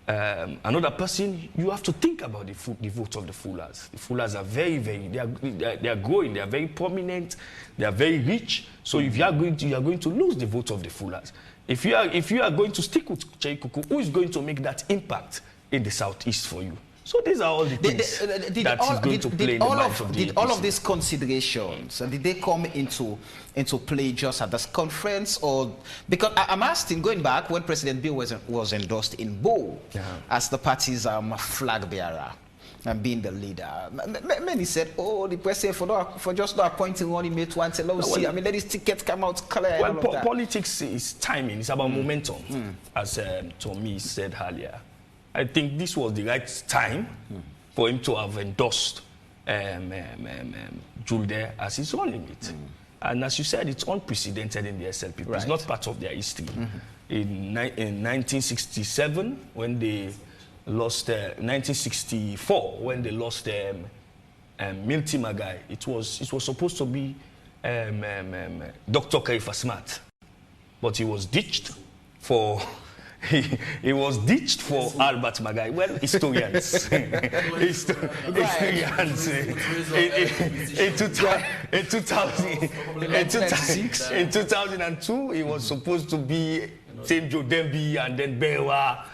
[SPEAKER 3] another person, you have to think about the vote of the Fullers. The Fullers are very, they are growing. They are very prominent. They are very rich. So if you are going to lose the vote of the Fullers. If you are going to stick with Cherikuku, who is going to make that impact in the southeast for you? So these are all the things that is going to play in the minds of the APC.
[SPEAKER 1] Did all of these considerations, did they come into play just at this conference? Or because I'm asking, going back, when President Bill was endorsed in Bo as the party's flag bearer and being the leader, many said, oh, the president for just not appointing running mate once, I mean, let his ticket come out clear.
[SPEAKER 3] Well, politics is timing. It's about momentum, as Tommy said earlier. I think this was the right time for him to have endorsed Julde as his running mate. And as you said, it's unprecedented in the SLPP. Right. It's not part of their history. In 1967, when they lost, 1964, when they lost Milty Magai, it was supposed to be Dr. Kaifa Smart, but he was ditched for. He was ditched for Albert Magai. Well, historians. In 2002, he was supposed to be Temjo Dembi, and then Bewa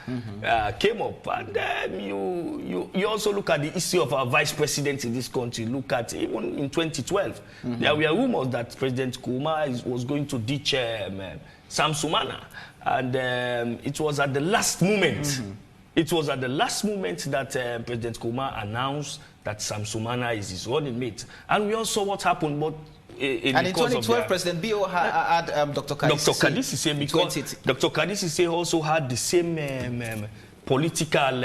[SPEAKER 3] came up. And then you also look at the history of our vice president in this country. Look at even in 2012, there were rumors that President Kumar was going to ditch Sam Sumana. And it was at the last moment. It was at the last moment that President Kumar announced that Sam Sumana is his running mate. And we all saw what happened. But in 2012,
[SPEAKER 1] President Bio had Dr. Kadisi,
[SPEAKER 3] because Dr. Kadisi also had the same political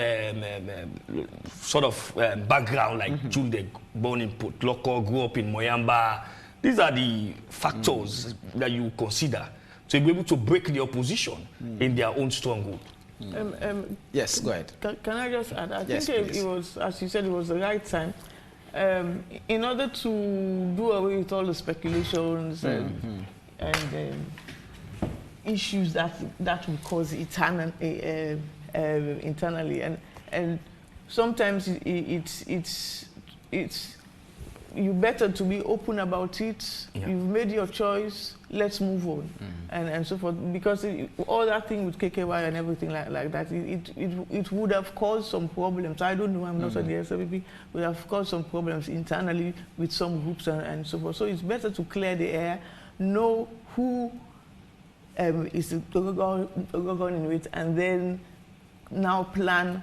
[SPEAKER 3] sort of background, like Julde, born in Putloko, grew up in Moyamba. These are the factors that you consider to be able to break the opposition in their own stronghold.
[SPEAKER 1] Yes, go ahead.
[SPEAKER 2] Can I just add? I think
[SPEAKER 1] please.
[SPEAKER 2] It was, as you said, it was the right time. In order to do away with all the speculations and issues that will cause internally, and sometimes it's you better to be open about it. You've made your choice. Let's move on, and so forth. Because all that thing with KKY and everything like that, it would have caused some problems. I don't know. I'm not on the SLPP. Would have caused some problems internally with some groups and so forth. So it's better to clear the air, know who is going with, and then now plan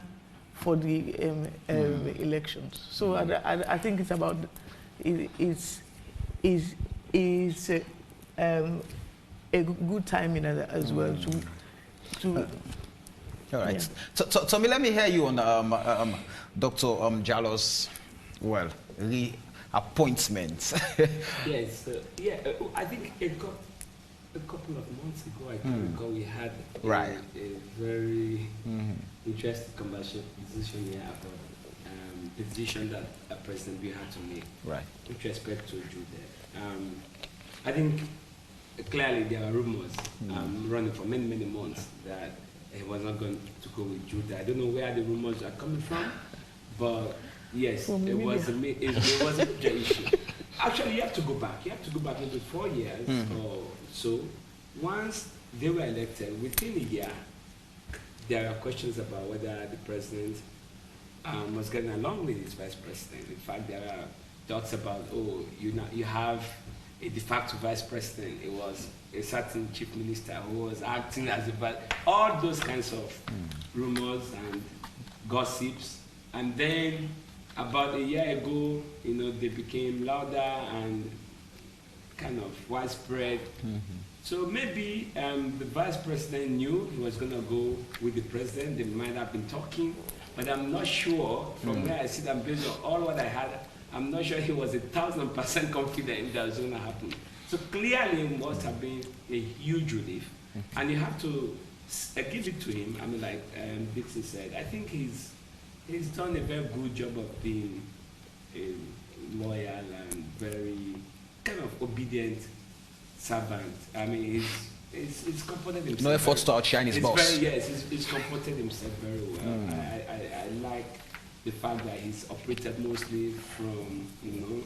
[SPEAKER 2] for the elections. So I think it's about a good timing as well to
[SPEAKER 1] all right. Yeah. So Tommy, let me hear you on Dr. Jallo's reappointment.
[SPEAKER 4] Yes, I think a couple of months ago, I can recall we had a very interesting conversation here about the decision that President Bill had to make with respect to Jude. I think clearly there are rumors running for many months that he was not going to go with Jude. I don't know where the rumors are coming from, but yes, it was a major issue. Actually, you have to go back. You have to go back into 4 years or so. Once they were elected, within a year, there are questions about whether the president was getting along with his vice president. In fact, there are thoughts about, you have a de facto vice president. It was a certain chief minister who was acting as a vice. All those kinds of rumors and gossips And then about a year ago, you know, they became louder and kind of widespread. So maybe the vice president knew he was going to go with the president. They might have been talking, but I'm not sure. From where I sit, and based on all what I had, I'm not sure he was 1,000% confident that was going to happen. So clearly, it must have been a huge relief, and you have to give it to him. I mean, like Dixon said, I think he's done a very good job of being loyal and very kind of obedient servant. I mean, he's comported himself.
[SPEAKER 1] No efforts to outshine his boss.
[SPEAKER 4] He's comported himself very well. I like the fact that he's operated mostly from, you know,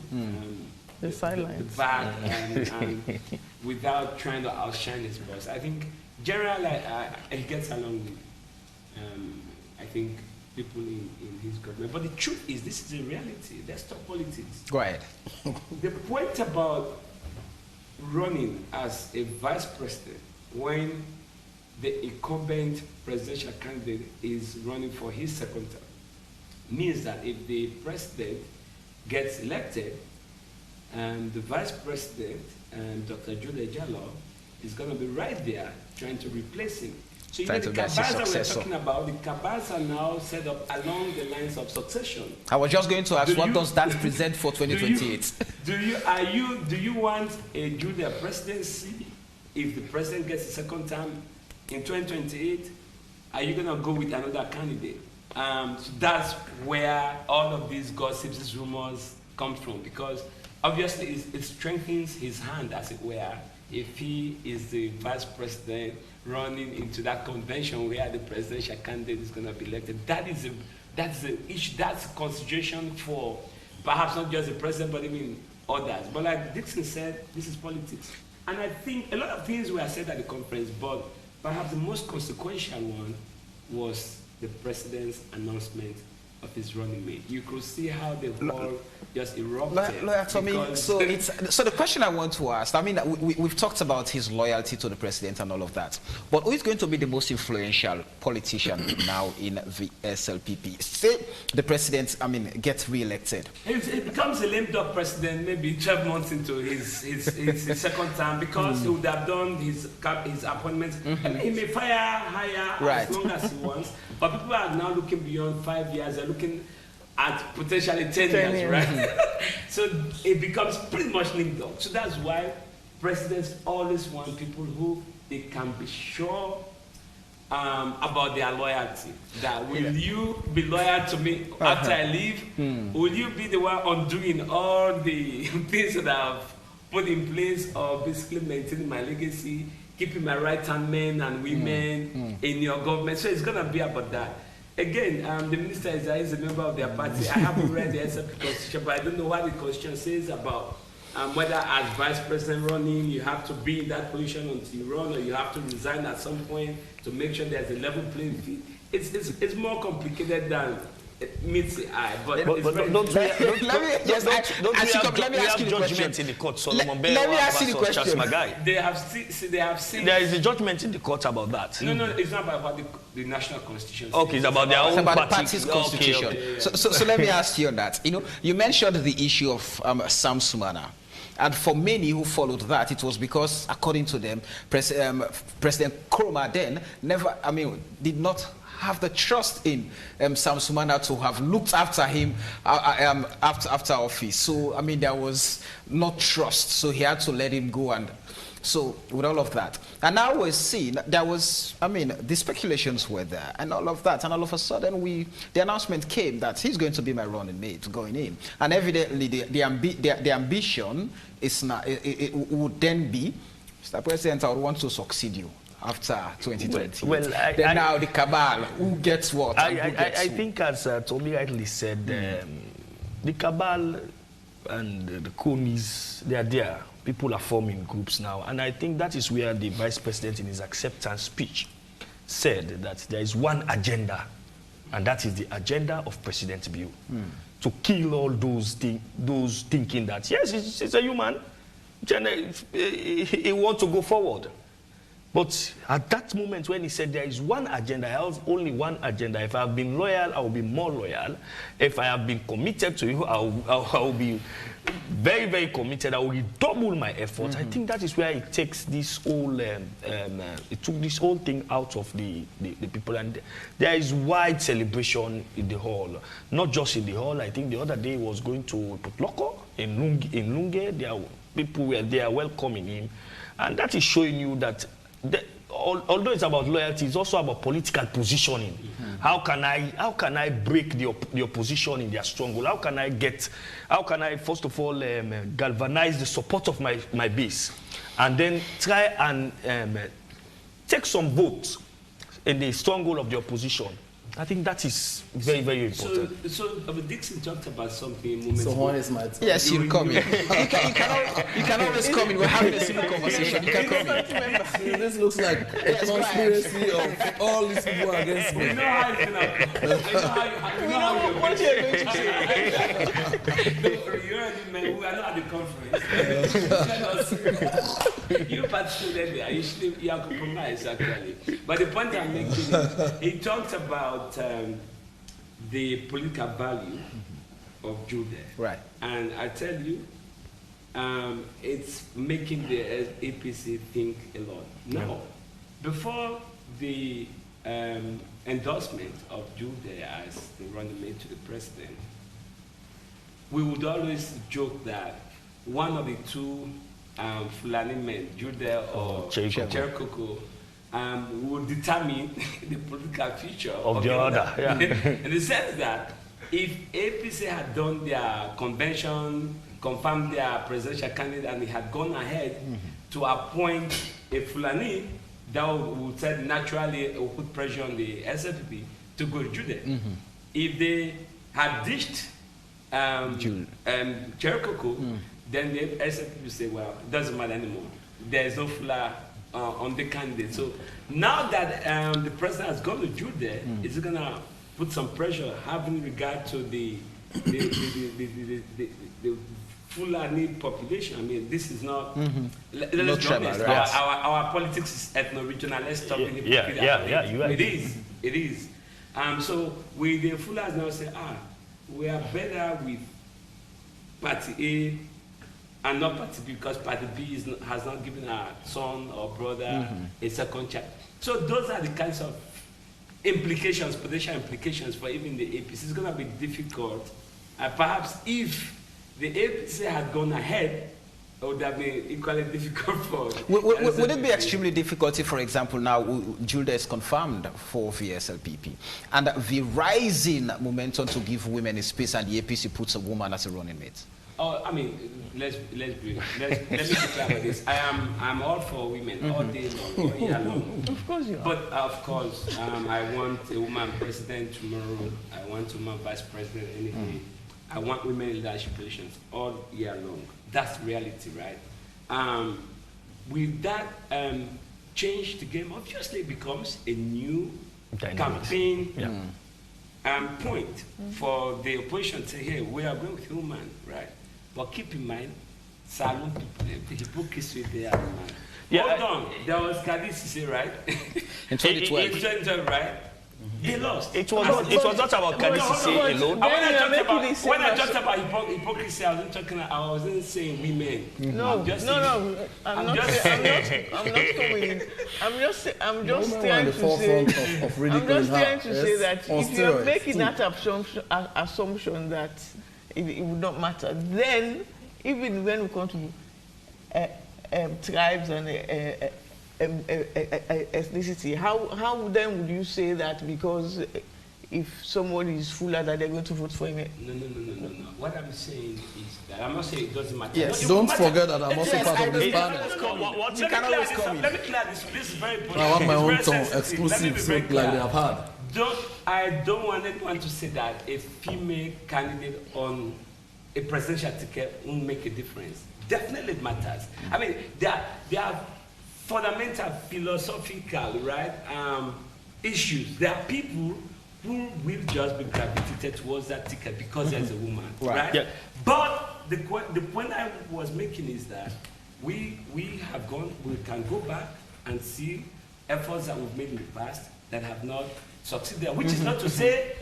[SPEAKER 2] the sidelines,
[SPEAKER 4] the back, and without trying to outshine his boss. I think generally he gets along with, I think, people in his government. But the truth is, this is a reality. Let's talk politics.
[SPEAKER 1] Go ahead.
[SPEAKER 4] The point about running as a vice president when the incumbent presidential candidate is running for his second term means that if the president gets elected, the vice president, Dr. Jallo, is going to be right there trying to replace him. So you know, the cabals that we're talking about, the cabals are now set up along the lines of succession.
[SPEAKER 1] I was just going to ask, what does that present for 2028?
[SPEAKER 4] Do you want a junior presidency if the president gets a second term in 2028? Are you going to go with another candidate? So that's where all of these gossips, these rumors come from, because obviously it strengthens his hand, as it were, if he is the vice president running into that convention where the presidential candidate is going to be elected. That's an issue. That's a consideration for perhaps not just the president, but even others. But like Dixon said, this is politics. And I think a lot of things were said at the conference, but perhaps the most consequential one was the president's announcement of his running mate. You could see how the whole just erupted.
[SPEAKER 1] So the question I want to ask, I mean, we've talked about his loyalty to the president and all of that, but who is going to be the most influential politician now in the SLPP? Say the president, I mean, gets re-elected.
[SPEAKER 4] It becomes a lame duck president maybe 12 months into his second term, because he would have done his appointments. I mean, he may hire as long as he wants, but people are now looking beyond 5 years. They're looking at potentially 10 years, right? So it becomes pretty much lame duck. So that's why presidents always want people who they can be sure about their loyalty. That will you be loyal to me after I leave? Will you be the one undoing all the things that I've put in place, or basically maintaining my legacy, keeping my right-hand men and women in your government? So it's going to be about that. Again, the minister is a member of their party. I haven't read the SLPP constitution, but I don't know what the constitution says about whether as vice president running, you have to be in that position until you run, or you have to resign at some point to make sure there's a level playing field. It's more complicated than it meets the eye. But
[SPEAKER 3] don't we have judgment in the court? Solomon Bello versus Magai.
[SPEAKER 4] They have seen.
[SPEAKER 3] There is a judgment in the court about that.
[SPEAKER 4] No, it's not about the national constitution.
[SPEAKER 3] Okay, it's about their own
[SPEAKER 1] party's constitution.
[SPEAKER 3] Okay.
[SPEAKER 1] So let me ask you on that. You know, you mentioned the issue of Sam Sumana. And for many who followed that, it was because, according to them, President Nkrumah then did not have the trust in Sam Sumana to have looked after him after office. So, I mean, there was no trust. So he had to let him go. And so with all of that. And now we're seeing there was, the speculations were there and all of that. And all of a sudden, the announcement came that he's going to be my running mate going in. And evidently, the ambition is not, it would then be, Mr. President, I would want to succeed you after 2020.
[SPEAKER 3] Well,
[SPEAKER 1] now the cabal, who gets what?
[SPEAKER 3] I think, as Toby rightly said, the cabal and the cronies, they are there. People are forming groups now. And I think that is where the vice president in his acceptance speech said that there is one agenda, and that is the agenda of President Bill. To kill all those thinking that, yes, he's a human, he wants to go forward. But at that moment when he said there is one agenda, I have only one agenda. If I have been loyal, I will be more loyal. If I have been committed to you, I will be very, very committed. I will redouble my efforts. I think that is where it takes this whole, it took this whole thing out of the people. And there is wide celebration in the hall. Not just in the hall. I think the other day was going to Loco in Lunge. There are people were there welcoming him. And that is showing you that although it's about loyalty, it's also about political positioning. How can I break the opposition in their stronghold? How can I first of all galvanize the support of my base, and then try and take some votes in the stronghold of the opposition? I think that is very, very important.
[SPEAKER 4] So Dixon talked about something moments
[SPEAKER 5] So
[SPEAKER 4] ago.
[SPEAKER 5] one is my turn.
[SPEAKER 1] Yes, you'll come in. You can always come in. We're having a civil conversation. You can come in.
[SPEAKER 5] This looks like a conspiracy of all these people against me.
[SPEAKER 4] We know how it's gonna. We know
[SPEAKER 2] What you're going to say.
[SPEAKER 4] You already met. We are not at the conference. You participated there. You are compromised actually. But the point I'm making is, he talked about the political value of Jude.
[SPEAKER 1] Right.
[SPEAKER 4] And I tell you, it's making the APC think a lot. Now, before the endorsement of Jude as the running mate to the president, we would always joke that one of the two Fulani men, Jude or Cherkoko, will determine the political future
[SPEAKER 3] of the other. Yeah.
[SPEAKER 4] In the sense that if APC had done their convention, confirmed their presidential candidate, and they had gone ahead to appoint a Fulani, that would say naturally it would put pressure on the SLPP to go Jude. If they had ditched Cherkoko, then the SLPP would say, well, it doesn't matter anymore. There is no Fulani on the candidate. So now that the president has gone to Jude, it's going to put some pressure having regard to the Fulani population. I mean, this is not. Let's be honest. Our politics is ethno-regional. Let's stop in the
[SPEAKER 3] you're right.
[SPEAKER 4] It is. So with the Fulanis now say, we are better with Party A and not Party B, because Party B has not given our son or brother a second child. So those are the kinds of implications, potential implications for even the APC. It's going to be difficult. Perhaps if the APC had gone ahead, it would have been equally difficult for...
[SPEAKER 1] Would it be extremely difficult if, for example, now Julde is confirmed for the SLPP, and the rising momentum to give women a space, and the APC puts a woman as a running mate?
[SPEAKER 4] Oh, I mean, let me be clear about this. I'm all for women all day long, all year long.
[SPEAKER 2] Of course you are.
[SPEAKER 4] But of course, I want a woman president tomorrow. I want a woman vice president anything. I want women in leadership positions all year long. That's reality, right? With that change, the game obviously becomes a new campaign point for the opposition to say, hey, we are going with women, right? But keep in mind, salon people, the hypocrisy there, man. Hold on, there was Kadisi, right?
[SPEAKER 1] In 2012.
[SPEAKER 4] In 2012, right? They lost.
[SPEAKER 3] It was not about Kadisi alone.
[SPEAKER 4] When I talked about hypocrisy, I wasn't saying women.
[SPEAKER 2] I'm not coming. I'm just trying to say that if you're making that assumption that it would not matter, then even when we come to tribes and ethnicity, how then would you say that because if somebody is fuller that they're going to vote for him?
[SPEAKER 4] No. What I'm saying is that I'm not saying it doesn't matter.
[SPEAKER 5] Yes, don't forget that I'm also part of this panel.
[SPEAKER 4] Let me clear this. This is very important.
[SPEAKER 5] I want my own tongue exclusive, so like they have had.
[SPEAKER 4] I don't want anyone to say that a female candidate on a presidential ticket won't make a difference. Definitely it matters. I mean, there are fundamental philosophical, right, issues. There are people who will just be gravitated towards that ticket because there's a woman, right? Yeah. But the point I was making is that we can go back and see efforts that we've made in the past that have not succeeded, which is not to say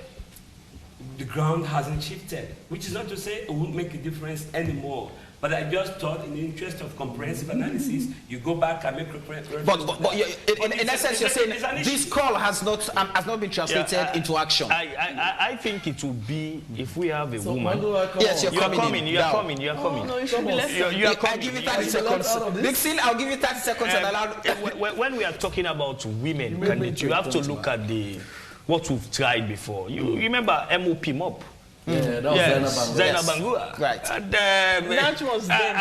[SPEAKER 4] the ground hasn't shifted, which is not to say it won't make a difference anymore. But I just thought, in the interest of comprehensive analysis, you go back and make reference.
[SPEAKER 1] But in essence, you're saying this call has not been translated into action.
[SPEAKER 3] I think it would be if we have a woman.
[SPEAKER 1] Yes, you're coming.
[SPEAKER 3] You are coming. You are coming.
[SPEAKER 2] No, it should be less.
[SPEAKER 3] You are coming.
[SPEAKER 1] I'll give you 30 seconds. Dixon, I'll give you 30 seconds and allow.
[SPEAKER 3] When we are talking about women candidates, you have to look at what we've tried before. You remember MOP MOP?
[SPEAKER 5] Yeah, that was
[SPEAKER 3] Zainab Bangura.
[SPEAKER 1] Right.
[SPEAKER 3] And,
[SPEAKER 2] that was then.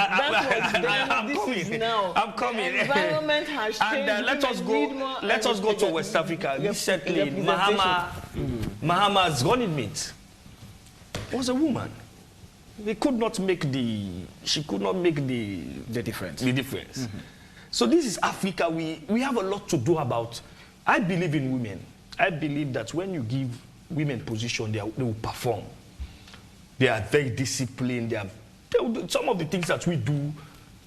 [SPEAKER 3] I'm coming.
[SPEAKER 2] Environment has changed.
[SPEAKER 3] And let us go to West Africa. Recently, Mahama's running mate was a woman. She could not make the difference. So this is Africa. We have a lot to do about. I believe in women. I believe that when you give women position, they will perform. They are very disciplined. They will do some of the things that we do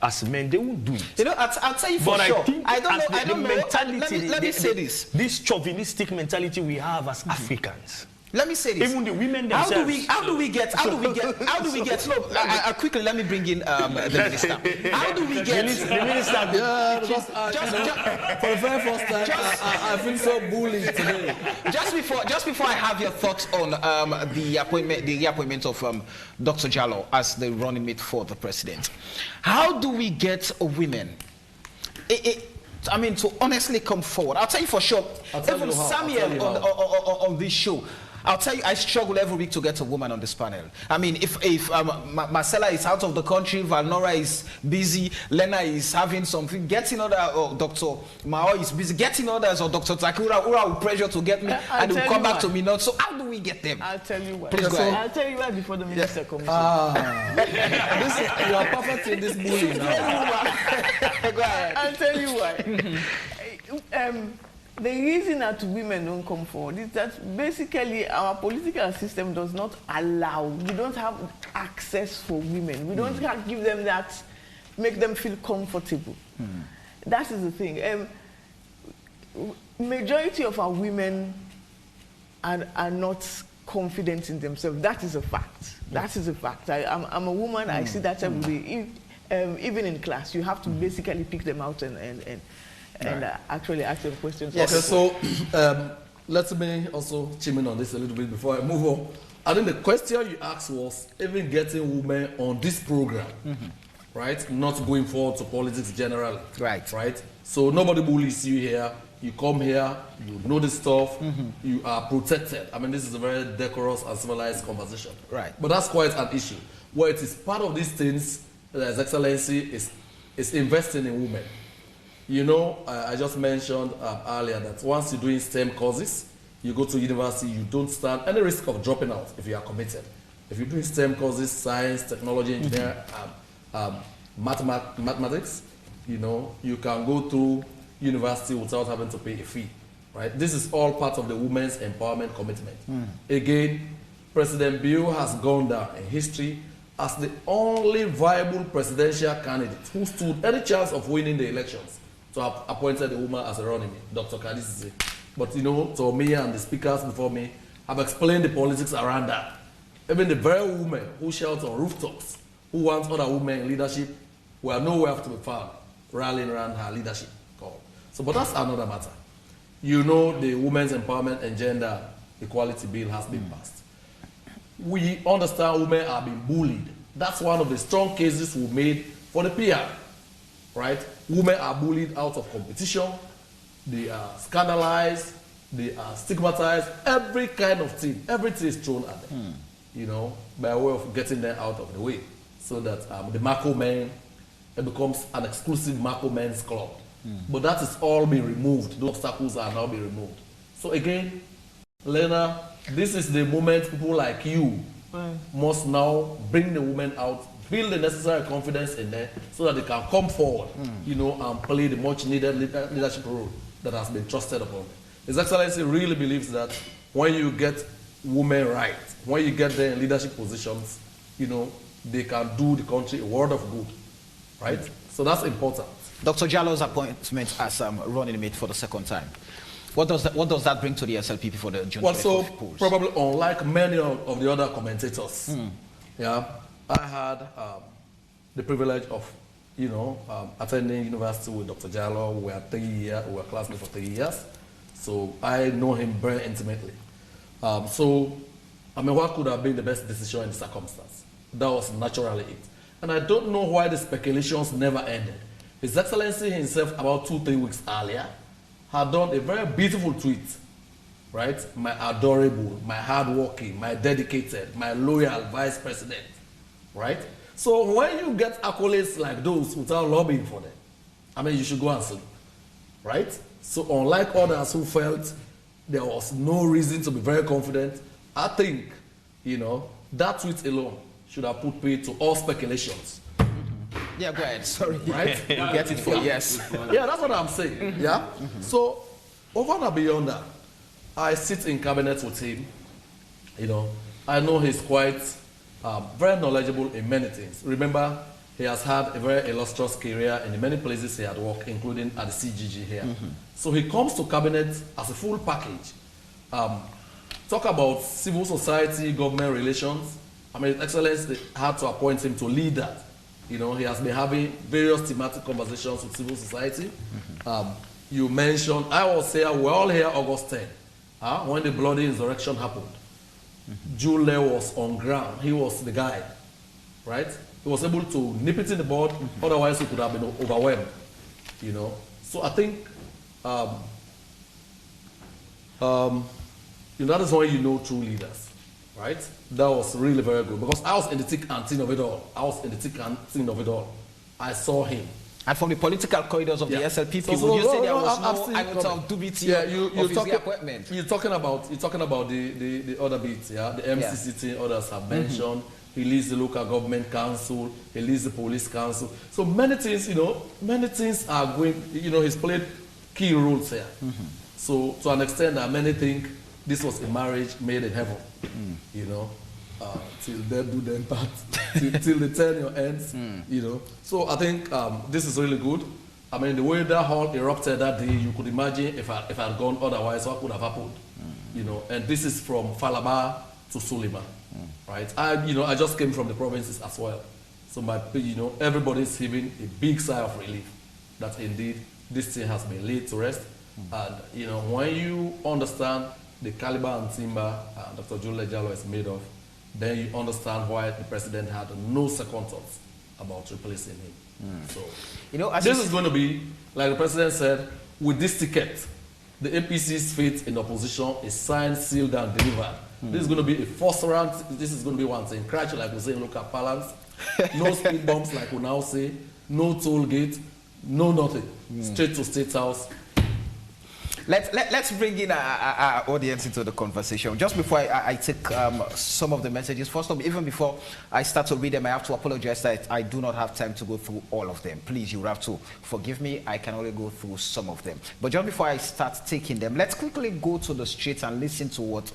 [SPEAKER 3] as men, they won't do it.
[SPEAKER 1] You know, I'll tell you for sure. I don't know.
[SPEAKER 3] Mentality,
[SPEAKER 1] let me say this.
[SPEAKER 3] This chauvinistic mentality we have as Africans.
[SPEAKER 1] Let me say this.
[SPEAKER 3] Even the women themselves.
[SPEAKER 1] How do we get? No, quickly, let me bring in the minister. How do we get?
[SPEAKER 5] The minister. Yeah, for the very first time, I feel so bullied today.
[SPEAKER 1] Just before I have your thoughts on the appointment of Dr. Jallo as the running mate for the president. How do we get women? To honestly come forward. I'll tell you for sure. Even Samuel on this show. I'll tell you, I struggle every week to get a woman on this panel. I mean, if Marcella is out of the country, Valnora is busy, Lena is having something, getting other, or Dr. Mao is busy, getting others, or Dr. Takura will pressure to get me, and they'll come back to me not. So how do we get them?
[SPEAKER 2] I'll tell you why.
[SPEAKER 1] Please go ahead.
[SPEAKER 2] I'll tell you why before the minister comes.
[SPEAKER 5] You are perfect in this bullying now.
[SPEAKER 1] Go ahead.
[SPEAKER 2] I'll tell you why. The reason that women don't come forward is that basically our political system does not allow, we don't have access for women. We don't give them that, make them feel comfortable. That is the thing. Majority of our women are not confident in themselves. That is a fact. That is a fact. I'm a woman, I see that every day. Even in class, you have to basically pick them out and actually ask them questions.
[SPEAKER 5] Yes. Okay, so let me also chime in on this a little bit before I move on. I think the question you asked was even getting women on this program, right? Not going forward to politics generally. Right? So nobody bullies you here. You come here, you know this stuff, you are protected. I mean, this is a very decorous and civilized conversation.
[SPEAKER 1] Right.
[SPEAKER 5] But that's quite an issue. Where it is part of these things, His Excellency is investing in women. You know, I just mentioned earlier that once you're doing STEM courses, you go to university, you don't stand any risk of dropping out if you are committed. If you're doing STEM courses, science, technology, engineering, mathematics, you know, you can go through university without having to pay a fee, right? This is all part of the women's empowerment commitment. Again, President Bio has gone down in history as the only viable presidential candidate who stood any chance of winning the elections to have appointed a woman as a running mate, Dr. Kadisi. But you know, to me and the speakers before me have explained the politics around that. Even the very women who shout on rooftops, who want other women in leadership, were nowhere to be found rallying around her leadership call. So, but that's another matter. You know, the Women's Empowerment and Gender Equality Bill has been passed. We understand women are being bullied. That's one of the strong cases we made for the PR, right? Women are bullied out of competition, they are scandalized, they are stigmatized, every kind of thing, everything is thrown at them, you know, by way of getting them out of the way, so that the Marco men, it becomes an exclusive Marco men's club. But that is all being removed. Those obstacles are now being removed. So again, Lena, this is the moment people like you must now bring the women out, build the necessary confidence in them so that they can come forward, you know, and play the much needed leadership role that has been trusted upon them. His Excellency really believes that when you get women right, when you get them in leadership positions, you know, they can do the country a world of good, right? So that's important.
[SPEAKER 1] Dr. Jallo's appointment as running mate for the second time. What does that bring to the SLPP for the June 24th polls?
[SPEAKER 5] Probably unlike many of the other commentators, yeah, I had the privilege of, attending university with Dr. Jallo. We were classmates for 3 years, so I know him very intimately. What could have been the best decision in the circumstance? That was naturally it. And I don't know why the speculations never ended. His Excellency himself, about 2-3 weeks earlier, had done a very beautiful tweet, right? My adorable, my hardworking, my dedicated, my loyal Vice President, right? So when you get accolades like those without lobbying for them, you should go and sleep, right? So unlike others who felt there was no reason to be very confident, I think, that tweet alone should have put paid to all speculations.
[SPEAKER 1] Yeah, go ahead. Sorry.
[SPEAKER 5] Right?
[SPEAKER 1] You get it for yes.
[SPEAKER 5] Yeah, that's what I'm saying. Yeah? So, over and beyond that, I sit in cabinet with him. I know he's quite very knowledgeable in many things. Remember, he has had a very illustrious career in the many places he had worked, including at the CGG here. So he comes to cabinet as a full package. Talk about civil society, government relations. His Excellency had to appoint him to lead that. He has been having various thematic conversations with civil society. You mentioned, I was here, we're all here August 10, when the bloody insurrection happened. Jallo was on ground. He was the guy, right? He was able to nip it in the bud, otherwise he could have been overwhelmed, So I think, that is when you know true leaders, right? That was really very good because I was in the thick and thin of it all. I saw him.
[SPEAKER 1] And from the political corridors of the SLPP, would you say there was no iota of dubiety of his appointment?
[SPEAKER 5] You're talking about the other bits, yeah? The MCC thing others have mentioned. He leads the local government council, he leads the police council. So many things, many things are going, he's played key roles here. So to an extent that many think this was a marriage made in heaven, till death do them part, till the tenure ends, So I think this is really good. The way that hall erupted that day, you could imagine if I had gone otherwise, what would have happened, And this is from Falaba to Suleiman, right? I just came from the provinces as well, so everybody's heaving a big sigh of relief that indeed this thing has been laid to rest, and when you understand the caliber and timber Dr. Jallo is made of, then you understand why the president had no second thoughts about replacing him. So, this is going to be, like the president said, with this ticket, the APC's fate in opposition is signed, sealed, and delivered. This is going to be a first round. This is going to be one thing. Crash, like we say in local parlance. No speed bumps, like we now say. No toll gate. No nothing. Straight to State House.
[SPEAKER 1] Let's bring in our audience into the conversation. Just before I take some of the messages, first of all, even before I start to read them, I have to apologize that I do not have time to go through all of them. Please, you have to forgive me. I can only go through some of them. But just before I start taking them, let's quickly go to the streets and listen to what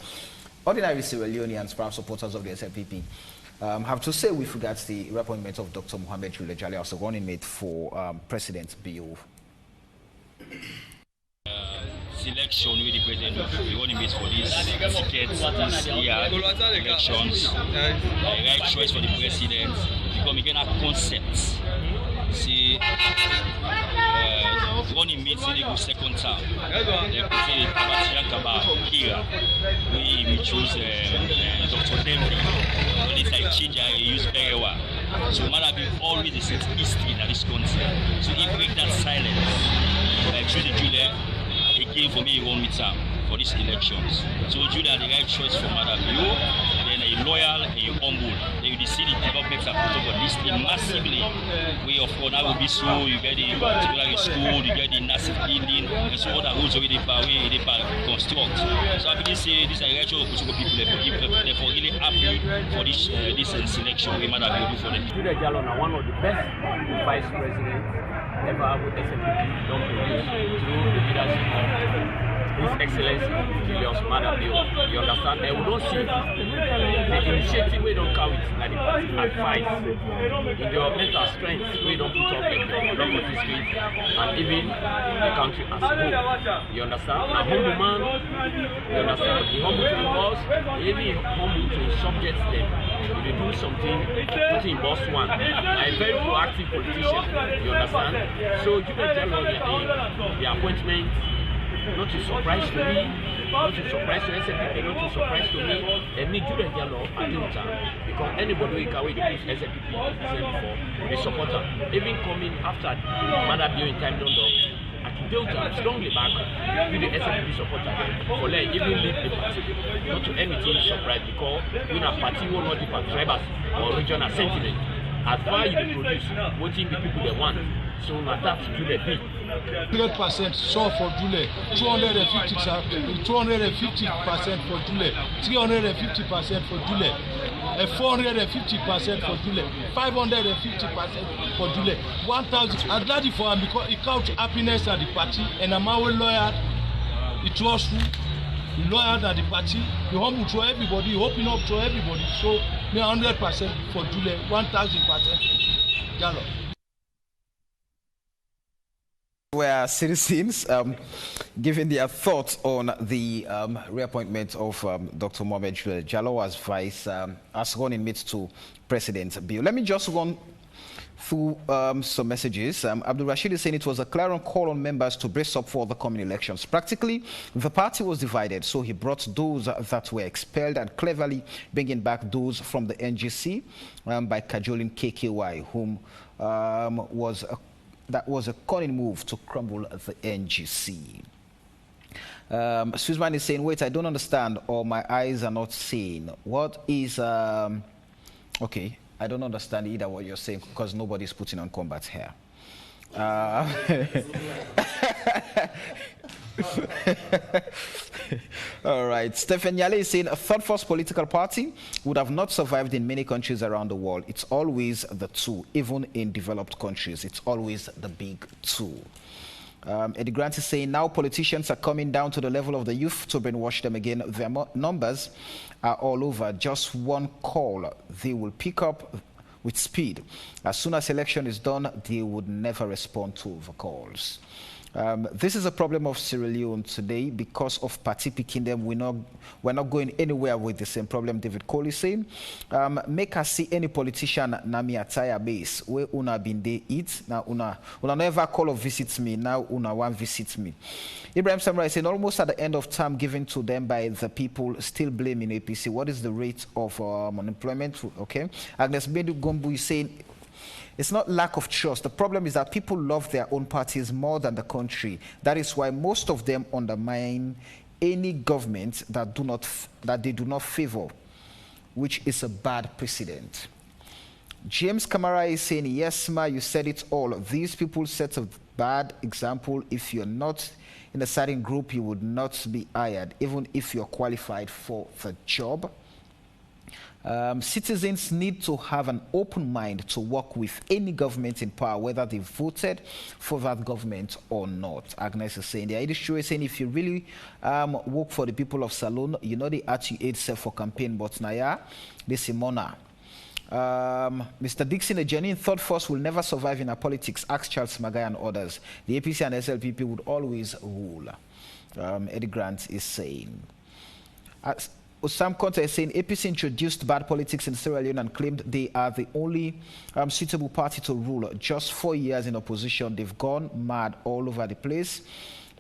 [SPEAKER 1] ordinary Sierra Leoneans, perhaps supporters of the SLPP, have to say with regards to the reappointment of Dr. Mohamed Gento Kamara as a running mate for President Bio.
[SPEAKER 9] Selection with the president of the running mates for this ticket, this year elections, the right choice for the president, because we can have concepts. See, running mates in the second term. They could say Patronage Kamara, we choose Dr. Dembi. So this like change I use very well. So man have been always the same history in this country. So he break that silence. Choose the Julia. Again, for me, he won with Sam for these elections. So Julia had the right choice for Madam Bio, then a loyal and a humble. Then you see the developments are put up on this thing massively. We of course now will be so you get the particular school, you get the massive building, and so other rules already construct. So I believe say this is a right choice for people therefore really happy for this selection we Madam Bio do for them.
[SPEAKER 10] Jallo is one of the best vice presidents ever with SLPP done through the leadership of His Excellency Julius Madabio. You understand? And we don't see the initiative we don't come with like the party advice in your mental strength. We don't put up like the block of the street and even the country as a whole. You understand? A humble man, you understand? He humble to the boss, even humble to his subjects then. If you do something, put in boss one. A very proactive politician, you understand? So you can tell the appointment, not a surprise to me, not a surprise to SLPP, not a surprise to me, and me do the Jallo at Delta, because anybody who can wait to push SLPP before, the supporter, even coming after Mother Bio in time don't know, at Delta strongly back with the SLPP supporter for like even lead the party, not to anything surprise, because we a party will not depend tribal or regional sentiment. As far as you produce, voting the people they want, so not that to do the thing.
[SPEAKER 8] 100% so for Dule, 250% for Dule, 350% for Dule, 450% for Dule, 550% for Dule, 1,000. I'm glad for him because he count happiness at the party, and I'm our lawyer. It was he loyal at the party, he humble to everybody, he open up to everybody. So me 100% for Dule, 1,000%. Jallo.
[SPEAKER 1] Where citizens giving their thoughts on the reappointment of Dr. Mohamed Jallo as vice, as running mate to President Bill. Let me just run through some messages. Abdul Rashid is saying it was a clarion call on members to brace up for the coming elections. Practically, the party was divided, so he brought those that were expelled and cleverly bringing back those from the NGC by cajoling KKY, whom that was a cunning move to crumble the NGC. Swissman is saying, wait, I don't understand, or my eyes are not seeing. What is... okay, I don't understand either what you're saying because nobody's putting on combat here. All right. Stephen Yale is saying a third-force political party would have not survived in many countries around the world. It's always the two, even in developed countries. It's always the big two. Eddie Grant is saying now politicians are coming down to the level of the youth to brainwash them again. Their numbers are all over. Just one call, they will pick up with speed. As soon as election is done, they would never respond to the calls. This is a problem of Sierra Leone today because of party picking them. We're not going anywhere with the same problem. David Cole is saying, make us see any politician na mi attire base where una been they eat now una never call or visit me now una one visit me. Ibrahim Samurai is saying almost at the end of term given to them by the people still blaming APC. What is the rate of unemployment? Okay, Agnes Bedu Gombu is saying. It's not lack of trust. The problem is that people love their own parties more than the country. That is why most of them undermine any government that they do not favor, which is a bad precedent. James Kamara is saying, yes, ma, you said it all. These people set a bad example. If you're not in a certain group, you would not be hired, even if you're qualified for the job. Citizens need to have an open mind to work with any government in power, whether they voted for that government or not. Agnes is saying, the Idishu is saying, if you really work for the people of Salone, you know they add you aid self for campaign, but Naya, this is Mona. Mr. Dixon, a genuine third force will never survive in our politics. Ask Charles Magai and others. The APC and SLPP would always rule. Eddie Grant is saying. Sam Conte is saying APC introduced bad politics in Sierra Leone and claimed they are the only suitable party to rule. Just 4 years in opposition, they've gone mad all over the place.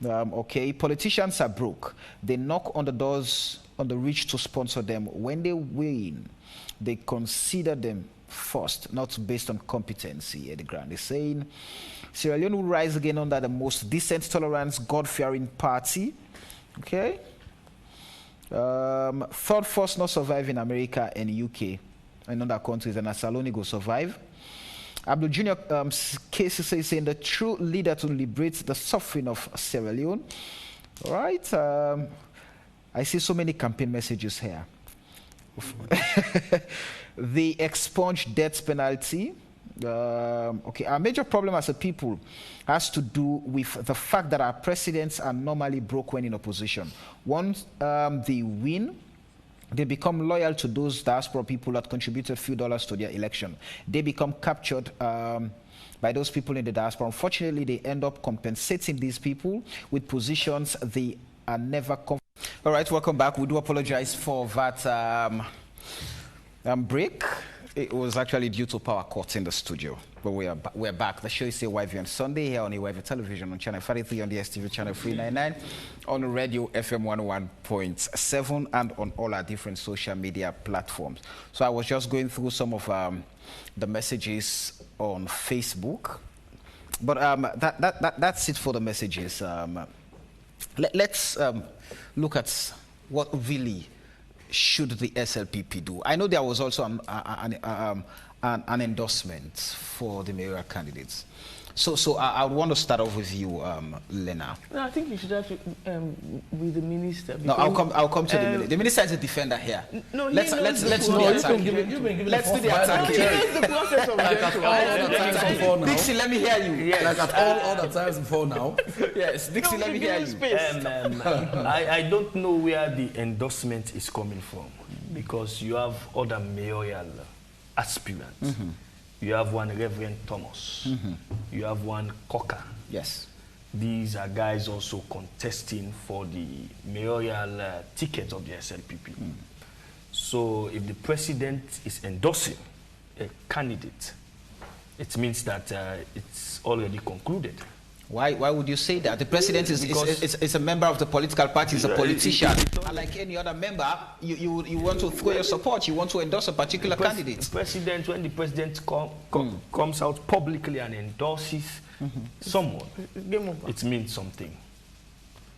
[SPEAKER 1] Okay, politicians are broke. They knock on the doors on the rich to sponsor them. When they win, they consider them first, not based on competency. Eddie Grant is saying Sierra Leone will rise again under the most decent, tolerant, God-fearing party. Okay. Third force not survive in America and UK and other countries, and Saloni go survive. Abdul Jr. Case is saying the true leader to liberate the suffering of Sierra Leone. All right. I see so many campaign messages here. They expunge death penalty. Okay, our major problem as a people has to do with the fact that our presidents are normally broke when in opposition. Once they win, They become loyal to those diaspora people that contributed a few dollars to their election. They become captured by those people in the diaspora. Unfortunately, they end up compensating these people with positions they are never comfortable. All right, welcome back. We do apologize for that break. It was actually due to power cuts in the studio, but we're back. The show is still YV on Sunday here on YV Television on Channel 43, on the STV Channel 399, on Radio FM 101.7, and on all our different social media platforms. So I was just going through some of the messages on Facebook, but that's it for the messages. Let's look at what really should the SLPP do. I know there was also an endorsement for the mayoral candidates. So I would want to start off with you, Lena.
[SPEAKER 2] No, I think you should have with the minister.
[SPEAKER 1] No, I'll come to the minister. The minister is a defender here.
[SPEAKER 2] No,
[SPEAKER 1] let's do the attack. Let's do the attack.
[SPEAKER 2] Here's the process of Gento.
[SPEAKER 1] Dixie, let me hear you.
[SPEAKER 5] Yes. Like at all other times before now.
[SPEAKER 1] Yes, Dixie, let me hear you.
[SPEAKER 3] I don't know where the endorsement is coming from, because you have other mayoral aspirants. You have one Reverend Thomas. You have one Cocker.
[SPEAKER 1] Yes.
[SPEAKER 3] These are guys also contesting for the mayoral ticket of the SLPP. So if the president is endorsing a candidate, it means that it's already concluded.
[SPEAKER 1] Why would you say that? The president is a member of the political party, is a politician. And like any other member, you want to throw your support, you want to endorse a particular candidate.
[SPEAKER 3] The president, when the president comes out publicly and endorses someone, it means something.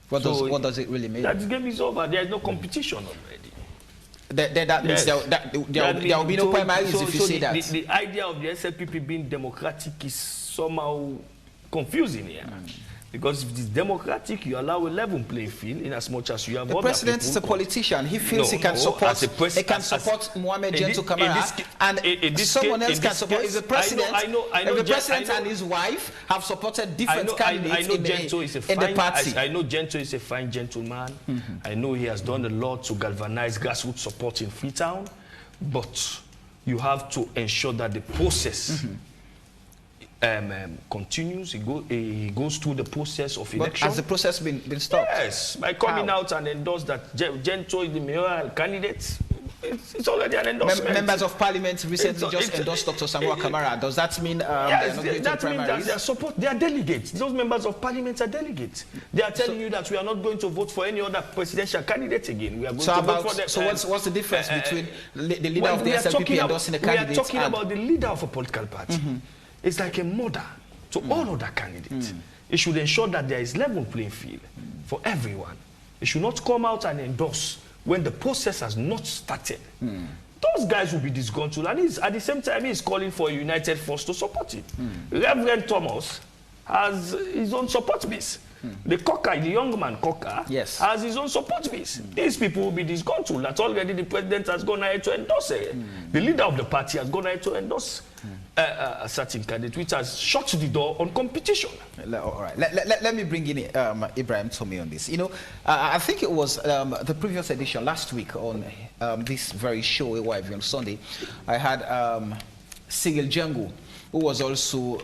[SPEAKER 1] What does it really mean?
[SPEAKER 3] That game is over. There is no competition already.
[SPEAKER 1] That means there will be no primaries if you say that.
[SPEAKER 3] The idea of the SLPP being democratic is somehow confusing here. Because if it is democratic, you allow a level playing field in as much as you have.
[SPEAKER 1] The president is a politician. He feels he can support. He can support Mohamed Gento Kamara, and someone else can support. If the president, if the president and his wife have supported different candidates in the party.
[SPEAKER 3] I know Gento is a fine gentleman. I know he has done a lot to galvanize grassroots support in Freetown, but you have to ensure that the process continues. He goes through the process of election.
[SPEAKER 1] Has the process been stopped?
[SPEAKER 3] Yes, by coming out and endorse that Gento is the mayoral candidate. It's already an endorsement.
[SPEAKER 1] Members of Parliament recently just endorsed Dr. Samuel Kamara. Does that mean
[SPEAKER 3] yes, that means that their support? They are delegates. Those members of Parliament are delegates. They are telling you that we are not going to vote for any other presidential candidate again. We are going to vote for them.
[SPEAKER 1] So what's the difference between the leader of the SLPP endorsing a candidate?
[SPEAKER 3] We are talking about the leader of a political party. It's like a mother to all other candidates. It should ensure that there is level playing field for everyone. It should not come out and endorse when the process has not started. Those guys will be disgruntled, and at the same time, he's calling for a united force to support it. Reverend Thomas has his own support base. The Cocker, the young man Cocker, has his own support base. These people will be disgruntled that already the president has gone ahead to endorse it. The leader of the party has gone ahead to endorse a certain candidate, which has shut the door on competition.
[SPEAKER 1] All right. Let me bring in Ibrahim Tommy on this. You know, I think it was the previous edition last week on this very show, YV on Sunday. I had Sigil Django, who was also,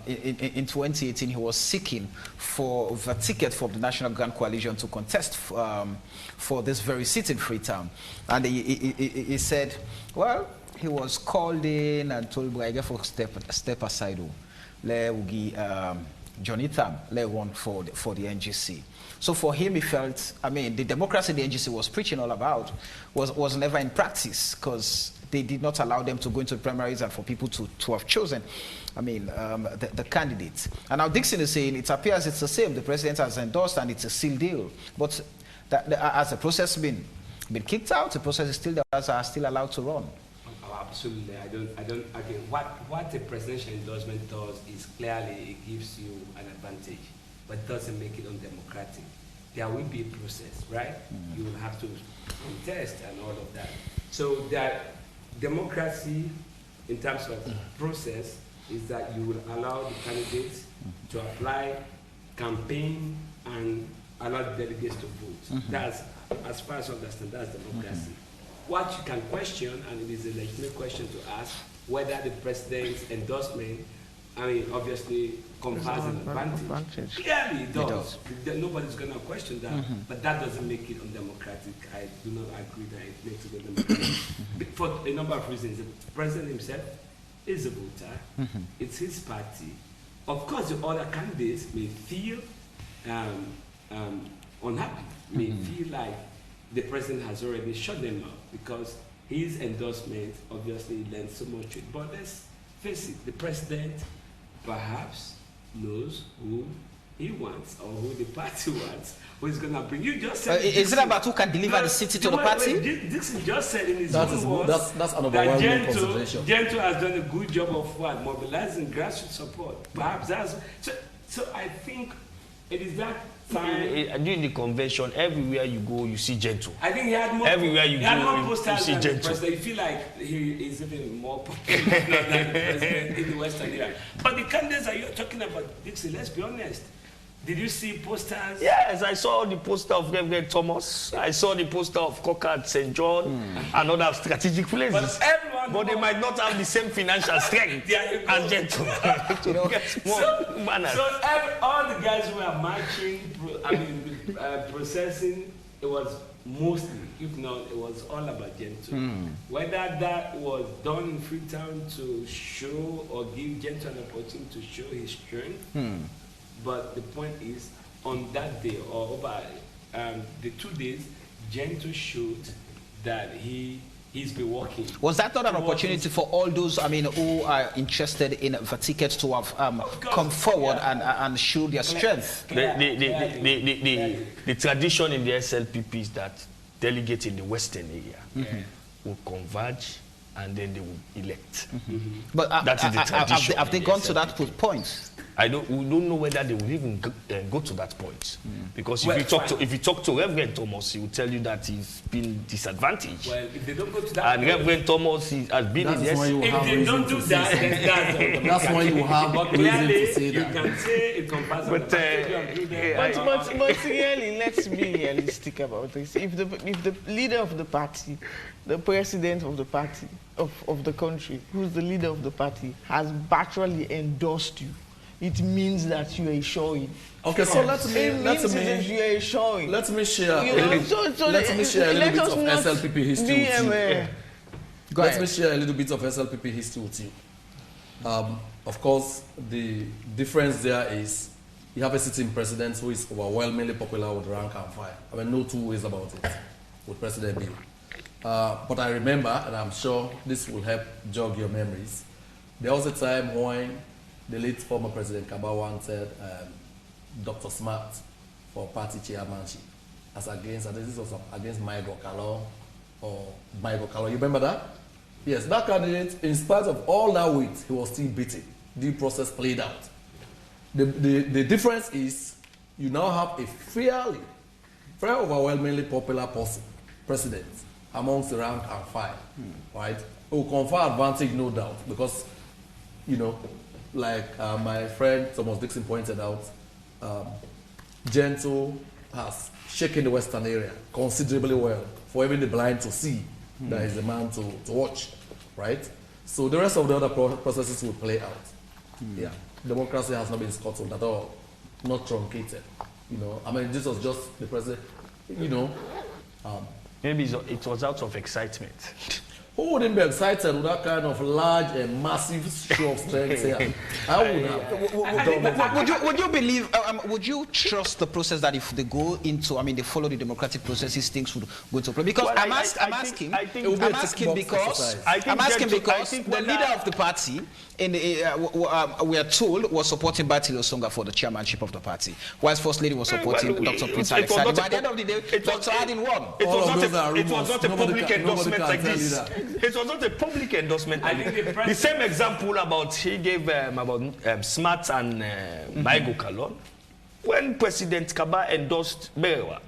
[SPEAKER 1] in 2018, he was seeking for the ticket for the National Grand Coalition to contest for this very seat in Freetown. And he said, well, he was called in and told, I get for step aside. Le ugi Johnny Tam, le one for the NGC. So for him, he felt, I mean, the democracy the NGC was preaching all about was never in practice, because they did not allow them to go into the primaries and for people to have chosen, I mean, the candidates. And now Dixon is saying it appears it's the same. The president has endorsed and it's a sealed deal. But has the process been kicked out? The process is still there, are still allowed to run.
[SPEAKER 4] Oh, absolutely. I don't. Okay. What a presidential endorsement does is clearly it gives you an advantage, but doesn't make it undemocratic. There will be a process, right? You will have to contest and all of that. So that democracy, in terms of process, is that you will allow the candidates to apply, campaign, and allow the delegates to vote. That's, as far as I understand, that's democracy. what you can question, and it is a legitimate question to ask, whether the president's endorsement, I mean, obviously confers an advantage. Clearly it does. Nobody's going to question that, but that doesn't make it undemocratic. I do not agree that it makes it undemocratic. For a number of reasons. The president himself is a voter. It's his party. Of course, the other candidates may feel unhappy, may feel like the president has already shut them up because his endorsement obviously lends so much to it. But let's face it, the president perhaps knows who he wants or who the party wants, who is going to bring. You just said
[SPEAKER 1] is it about who can deliver the city to the party?
[SPEAKER 4] Dixon just said in his own words
[SPEAKER 5] that's an overwhelming consideration.
[SPEAKER 4] Gento has done a good job of what? Mobilizing grassroots support. Perhaps that's so I think it is that time.
[SPEAKER 3] During the convention, everywhere you go, you see Gento.
[SPEAKER 4] I think he had more.
[SPEAKER 3] Everywhere you go, you see Gento.
[SPEAKER 4] You feel like he is even more popular than the president in the Western area. But the candidates that you're talking about, Dixie, let's be honest. Did you see posters?
[SPEAKER 3] Yes, I saw the poster of Reverend Thomas. I saw the poster of Cocker at St. John and other strategic places. But they might not have the same financial strength as Gento.
[SPEAKER 4] So all the guys who were marching, processing, it was mostly, if not, it was all about Gento. Whether that was done in Freetown to show or give Gento an opportunity to show his strength, but the point is, on that day or over the 2 days, Gento showed that he's been working.
[SPEAKER 1] Was that not an opportunity for all those, who are interested in the tickets to have come forward and show their strength?
[SPEAKER 3] The tradition in the SLPP is that delegates in the Western area will converge and then they will elect.
[SPEAKER 1] But
[SPEAKER 3] that is the tradition.
[SPEAKER 1] Have they gone to that point?
[SPEAKER 3] We don't know whether they will even go to that point, because if you talk to Reverend Thomas, he will tell you that he's been disadvantaged.
[SPEAKER 4] Well, if they don't go to that point,
[SPEAKER 3] Reverend Thomas has been in this.
[SPEAKER 4] If they don't do that, then
[SPEAKER 5] that's why you have reason to say that.
[SPEAKER 4] You can say it compares.
[SPEAKER 2] But clearly, let's be realistic about this. If the leader of the party, the president of the party of the country, who's the leader of the party, has virtually endorsed you, it means that you are showing.
[SPEAKER 5] Okay, so let me share a little bit of SLPP history with you. Let me share a little bit of SLPP history with you. Of course, the difference there is you have a sitting president who is overwhelmingly popular with rank and file. No two ways about it with President Bill. But I remember, and I'm sure this will help jog your memories, there was a time when the late former President Kamara wanted Dr. Smart for party chairmanship as against, I think this was against mayoral or mayoral. You remember that? Yes, that candidate, in spite of all that weight, he was still beaten. The process played out. The difference is you now have a very overwhelmingly popular person, president, amongst the rank and file, right? It will confer advantage, no doubt, because, like my friend Thomas Dixon pointed out, Gento has shaken the Western area considerably well for even the blind to see that he's the man to watch, right? So the rest of the other processes will play out. Yeah, democracy has not been scuttled at all, not truncated. This was just the president,
[SPEAKER 3] Maybe it was out of excitement.
[SPEAKER 5] Who wouldn't be excited with that kind of large and massive show of strength here? I would have.
[SPEAKER 1] Would you believe, would you trust the process that if they go into, they follow the democratic processes, things would go to play? Because I'm asking because the leader of the party, we are told, was supporting Batili Osonga for the chairmanship of the party, whilst First Lady was supporting Dr. Prince Alexander. By the end of the day, Dr. Adin won.
[SPEAKER 3] It was not a public endorsement like this. It was not a public endorsement. The same example about he gave about Smart and Maigo Kalon. When President Kaba endorsed Berewa,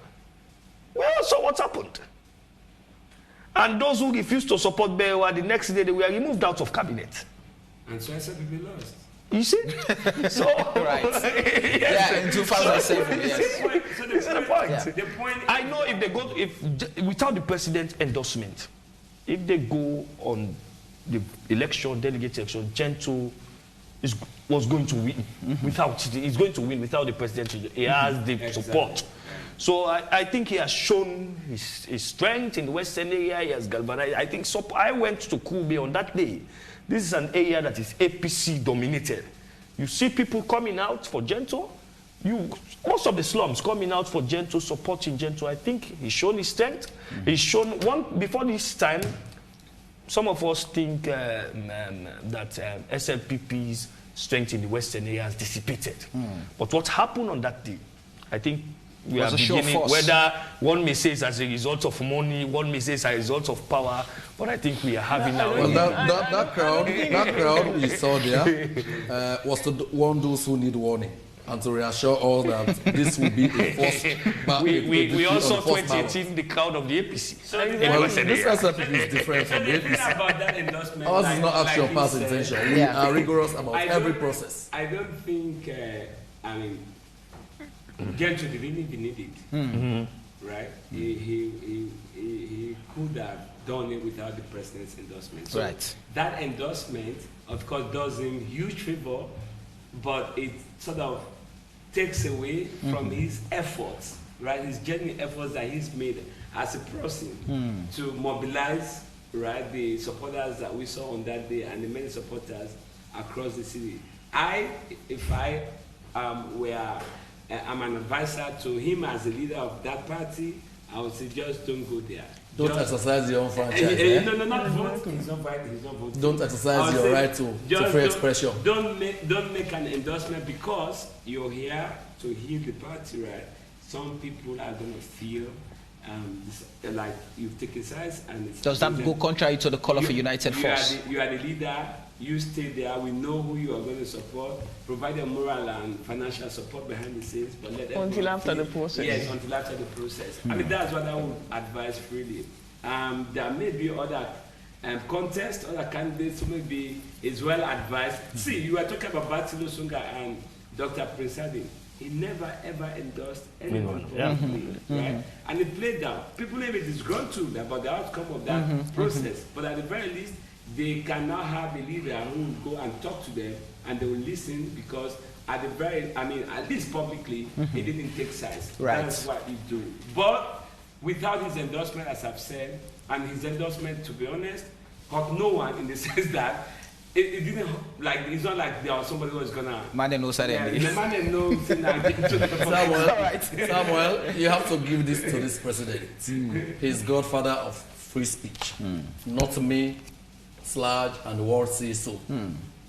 [SPEAKER 3] we all saw what happened. And those who refused to support Berewa, the next day they were removed out of cabinet.
[SPEAKER 4] And so I said we lost.
[SPEAKER 3] You see? So
[SPEAKER 1] right. Yes. Yeah, in 2007. Yes.
[SPEAKER 4] So the point.
[SPEAKER 3] I know if they go, without the president endorsement, if they go on the election, delegate election, Gento was going to win without, he's going to win without the president. He has the support. So I think he has shown his strength in the Western area. He has galvanized. I think so. I went to Kube on that day. This is an area that is APC dominated. You see people coming out for Gento. Most of the slums coming out for Gento, supporting Gento. I think he's shown his strength. He's shown before this time. Some of us think that SLPP's strength in the Western area has dissipated. But what happened on that day, I think we are beginning, whether one may say it's as a result of money, one may say it's as a result of power, but I think we are having now.
[SPEAKER 5] Well, that crowd we saw there was to warn those who need warning and to reassure all that this will be a force.
[SPEAKER 3] We also 2018 the crowd of the APC.
[SPEAKER 5] So this SLPP is different from the APC.
[SPEAKER 4] About that endorsement,
[SPEAKER 5] ours is not actual past intention. We are rigorous about every process.
[SPEAKER 4] I don't think, Gento didn't even need it, right? He could have done it without the president's endorsement. So that endorsement, of course, does him huge favor, but it sort of takes away from his efforts, right? His genuine efforts that he's made as a person to mobilize, right, the supporters that we saw on that day and the many supporters across the city. If I I'm an advisor to him as the leader of that party, I would say just don't go there.
[SPEAKER 5] Don't exercise your own franchise.
[SPEAKER 4] No, not vote. He's not voting.
[SPEAKER 5] Don't exercise your right to free expression.
[SPEAKER 4] Don't make an endorsement because you're here to heal the party, right? Some people are going to feel like you've taken sides, and
[SPEAKER 1] does that go contrary to the call of a united force?
[SPEAKER 4] You are the leader. You stay there. We know who you are going to support. Provide a moral and financial support behind the scenes, but let
[SPEAKER 2] until after the process.
[SPEAKER 4] Yes, until after the process. I mean, that's what I would advise freely. There may be other contests, other candidates who maybe is well advised. See, you were talking about Batilo Sunga and Dr. Prince Adin. He never ever endorsed anyone publicly, right? And it played out. People may be disgruntled about the outcome of that process, but at the very least, they cannot have a leader who will go and talk to them and they will listen because at the very, at least publicly, he didn't take sides.
[SPEAKER 1] Right.
[SPEAKER 4] That's what he do. But without his endorsement, as I've said, and his endorsement, to be honest, hurt no one in the sense that it didn't, like, it's not like there was somebody who was gonna...
[SPEAKER 1] Man knows
[SPEAKER 4] the man knows.
[SPEAKER 5] Samuel, you have to give this to this president. He's godfather of free speech. Not me, Sludge, and the world say so.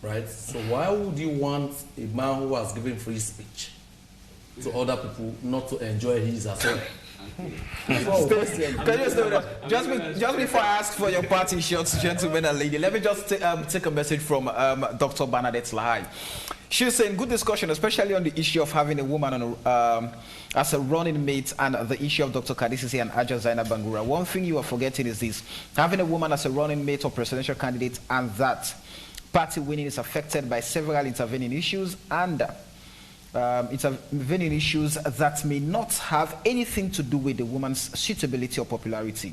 [SPEAKER 5] Right? So why would you want a man who has given free speech to other people not to enjoy his as well?
[SPEAKER 1] Just before I ask for your party shots, gentlemen and lady, let me just take a message from Dr. Bernadette Lahai. She's saying good discussion, especially on the issue of having a woman on as a running mate and the issue of Dr. Kadisisi and Aja Zainab Bangura. One thing you are forgetting is this: having a woman as a running mate or presidential candidate, and that party winning is affected by several intervening issues and intervening issues that may not have anything to do with the woman's suitability or popularity.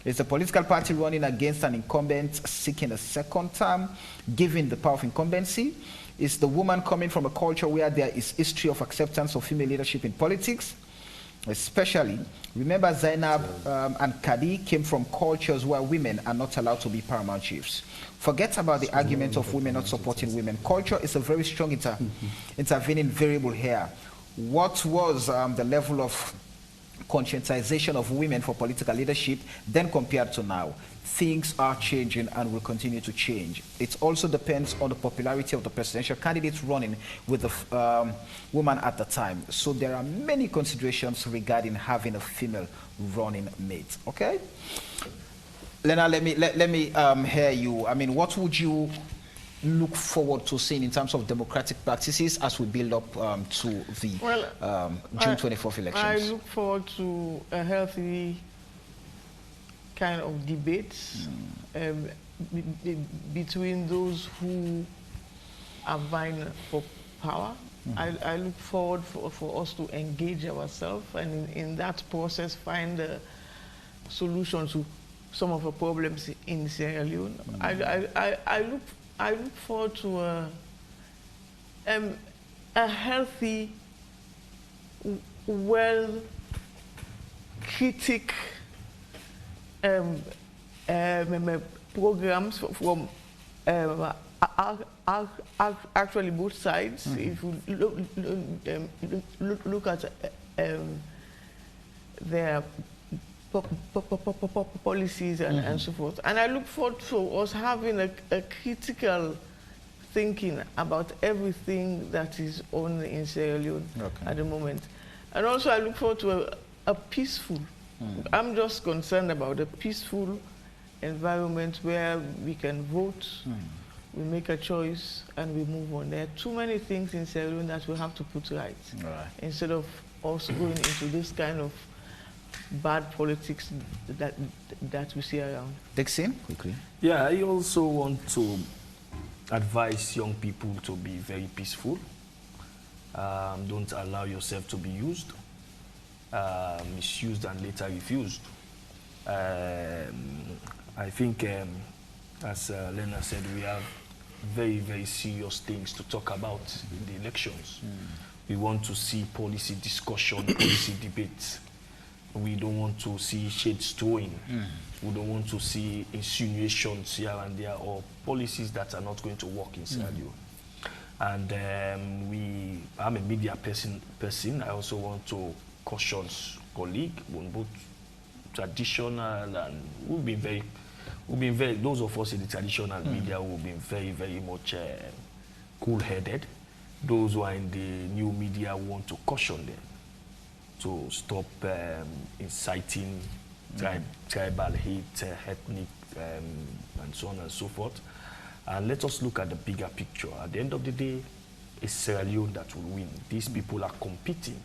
[SPEAKER 1] It's a political party running against an incumbent seeking a second term, given the power of incumbency. It's the woman coming from a culture where there is history of acceptance of female leadership in politics. Especially, remember Zainab and Kadi came from cultures where women are not allowed to be paramount chiefs. Forget about the argument of women not supporting women. Culture is a very strong intervening variable here. What was the level of conscientization of women for political leadership then compared to now? Things are changing and will continue to change. It also depends on the popularity of the presidential candidates running with the woman at the time. So there are many considerations regarding having a female running mate. Okay? Lena, let me hear you. I mean, what would you look forward to seeing in terms of democratic practices as we build up to the June 24th elections?
[SPEAKER 2] I look forward to a healthy kind of debate between those who are vying for power. I look forward for us to engage ourselves and in that process find a solution to some of the problems in Sierra Leone. I look forward to a healthy, well-critic programs from actually both sides. If you look at their policies and so forth. And I look forward to us having a critical thinking about everything that is on in Sierra Leone at the moment. And also I look forward to a peaceful, I'm just concerned about a peaceful environment where we can vote, we make a choice, and we move on. There are too many things in Sierra Leone that we have to put right, instead of us going into this kind of bad politics that we see around.
[SPEAKER 1] Dixon, quickly.
[SPEAKER 3] Yeah, I also want to advise young people to be very peaceful. Don't allow yourself to be used, misused, and later refused. I think, as Lena said, we have very, very serious things to talk about in the elections. We want to see policy discussion, policy debates. We don't want to see shades throwing. We don't want to see insinuations here and there or policies that are not going to work in Sierra Leone. And I'm a media person. I also want to caution colleagues, both traditional and we've been very, those of us in the traditional media who've been very, very much cool-headed. Those who are in the new media want to caution them to stop inciting tribal hate, ethnic, and so on and so forth. And let us look at the bigger picture. At the end of the day, it's Sierra Leone that will win. These people are competing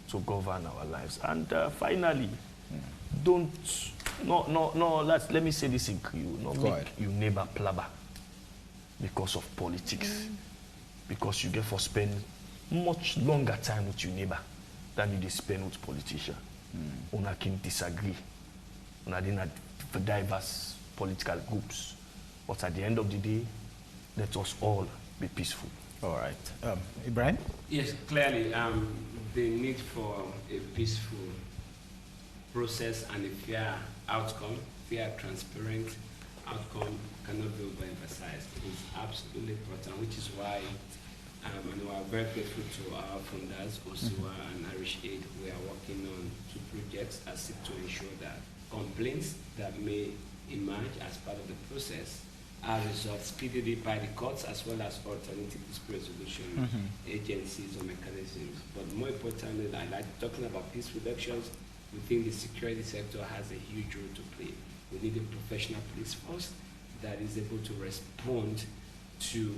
[SPEAKER 3] to govern our lives. And finally, let me say this in Creole, make your neighbor plaba because of politics. Because you get to spend much longer time with your neighbor than you spend with politicians. Una can disagree. Una in diverse political groups. But at the end of the day, let us all be peaceful.
[SPEAKER 1] All right. Ibrahim?
[SPEAKER 4] Yes, clearly, the need for a peaceful process and a fair outcome, fair, transparent outcome cannot be overemphasized. It is absolutely important, which is why and we are very grateful to our funders, Osiwa and Irish Aid. We are working on 2 projects as seek to ensure that complaints that may emerge as part of the process are resolved speedily by the courts as well as alternative dispute resolution agencies or mechanisms. But more importantly, I like talking about peaceful elections. We think the security sector has a huge role to play. We need a professional police force that is able to respond to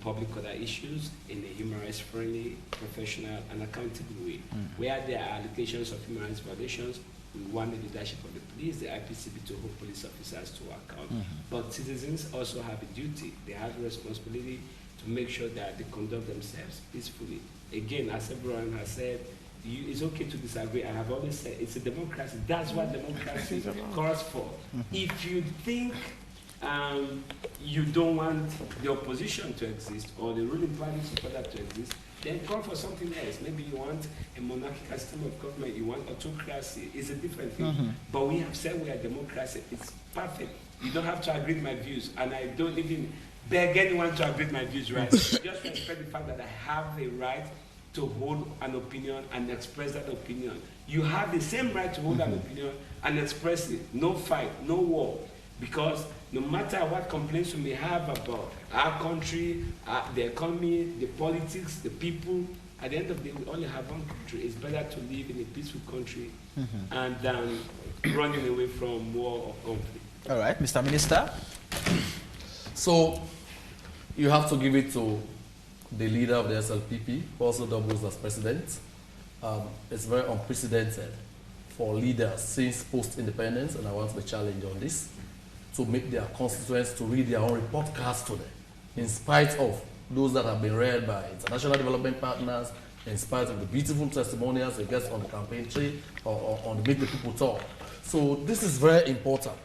[SPEAKER 4] public other issues in a human rights friendly, professional, and accountable way. Where there are allegations of human rights violations, we want the leadership of the police, the IPCB, to hold police officers to account. But citizens also have a duty. They have a responsibility to make sure that they conduct themselves peacefully. Again, as everyone has said, it's okay to disagree. I have always said it's a democracy. That's what democracy calls for. If you think you don't want the opposition to exist or the ruling parties for that to exist, then call for something else. Maybe you want a monarchical system of government, you want autocracy. It's a different thing. But we have said we are democracy. It's perfect. You don't have to agree with my views, and I don't even beg anyone to agree with my views, right? Just respect the fact that I have the right to hold an opinion and express that opinion. You have the same right to hold an opinion and express it. No fight, no war. Because no matter what complaints we may have about our country, the economy, the politics, the people, at the end of the day, we only have one country. It's better to live in a peaceful country and than running away from war or conflict.
[SPEAKER 1] All right, Mr. Minister.
[SPEAKER 5] So, you have to give it to the leader of the SLPP, who also doubles as president. It's very unprecedented for leaders since post-independence, and I want to challenge on this, to make their constituents to read their own report cards to them, in spite of those that have been read by international development partners, in spite of the beautiful testimonials they get on the campaign trail or on the Make the People Talk. So this is very important.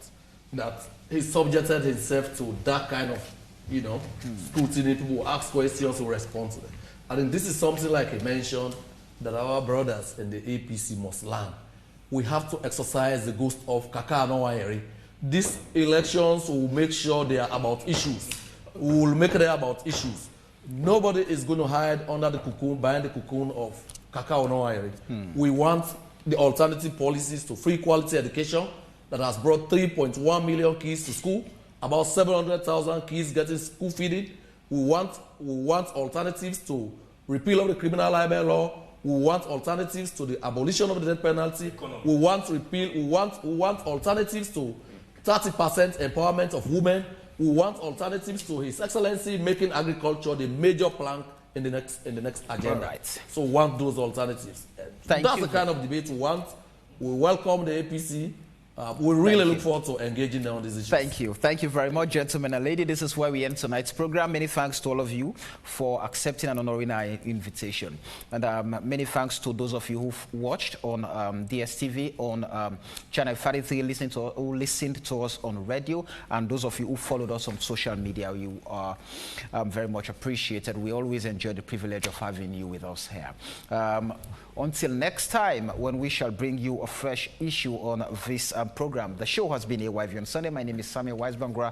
[SPEAKER 5] that he subjected himself to that kind of, you know, scrutiny. People will ask questions, will respond to them. I think this is something like he mentioned that our brothers in the APC must learn. We have to exercise the ghost of Kaka and Owaeri. These elections will make sure they are about issues. We will make them about issues. Nobody is going to hide under the cocoon, behind the cocoon of Kaka and Owaeri. We want the alternative policies to free quality education that has brought 3.1 million kids to school, about 700,000 kids getting school feeding. We want alternatives to repeal of the criminal libel law. We want alternatives to the abolition of the death penalty. We want alternatives to 30% empowerment of women. We want alternatives to His Excellency making agriculture the major plank in the next agenda.
[SPEAKER 1] All right.
[SPEAKER 5] So we want those alternatives. That's the kind of debate we want. We welcome the APC. We really look forward to engaging them on these issues.
[SPEAKER 1] Thank you. Thank you very much, gentlemen and ladies. This is where we end tonight's program. Many thanks to all of you for accepting and honoring our invitation. And many thanks to those of you who've watched on DSTV, on Channel 33, who listened to us on radio, and those of you who followed us on social media. You are very much appreciated. We always enjoy the privilege of having you with us here. Until next time, when we shall bring you a fresh issue on this program. The show has been AYV on Sunday. My name is Samuel Weisbangra.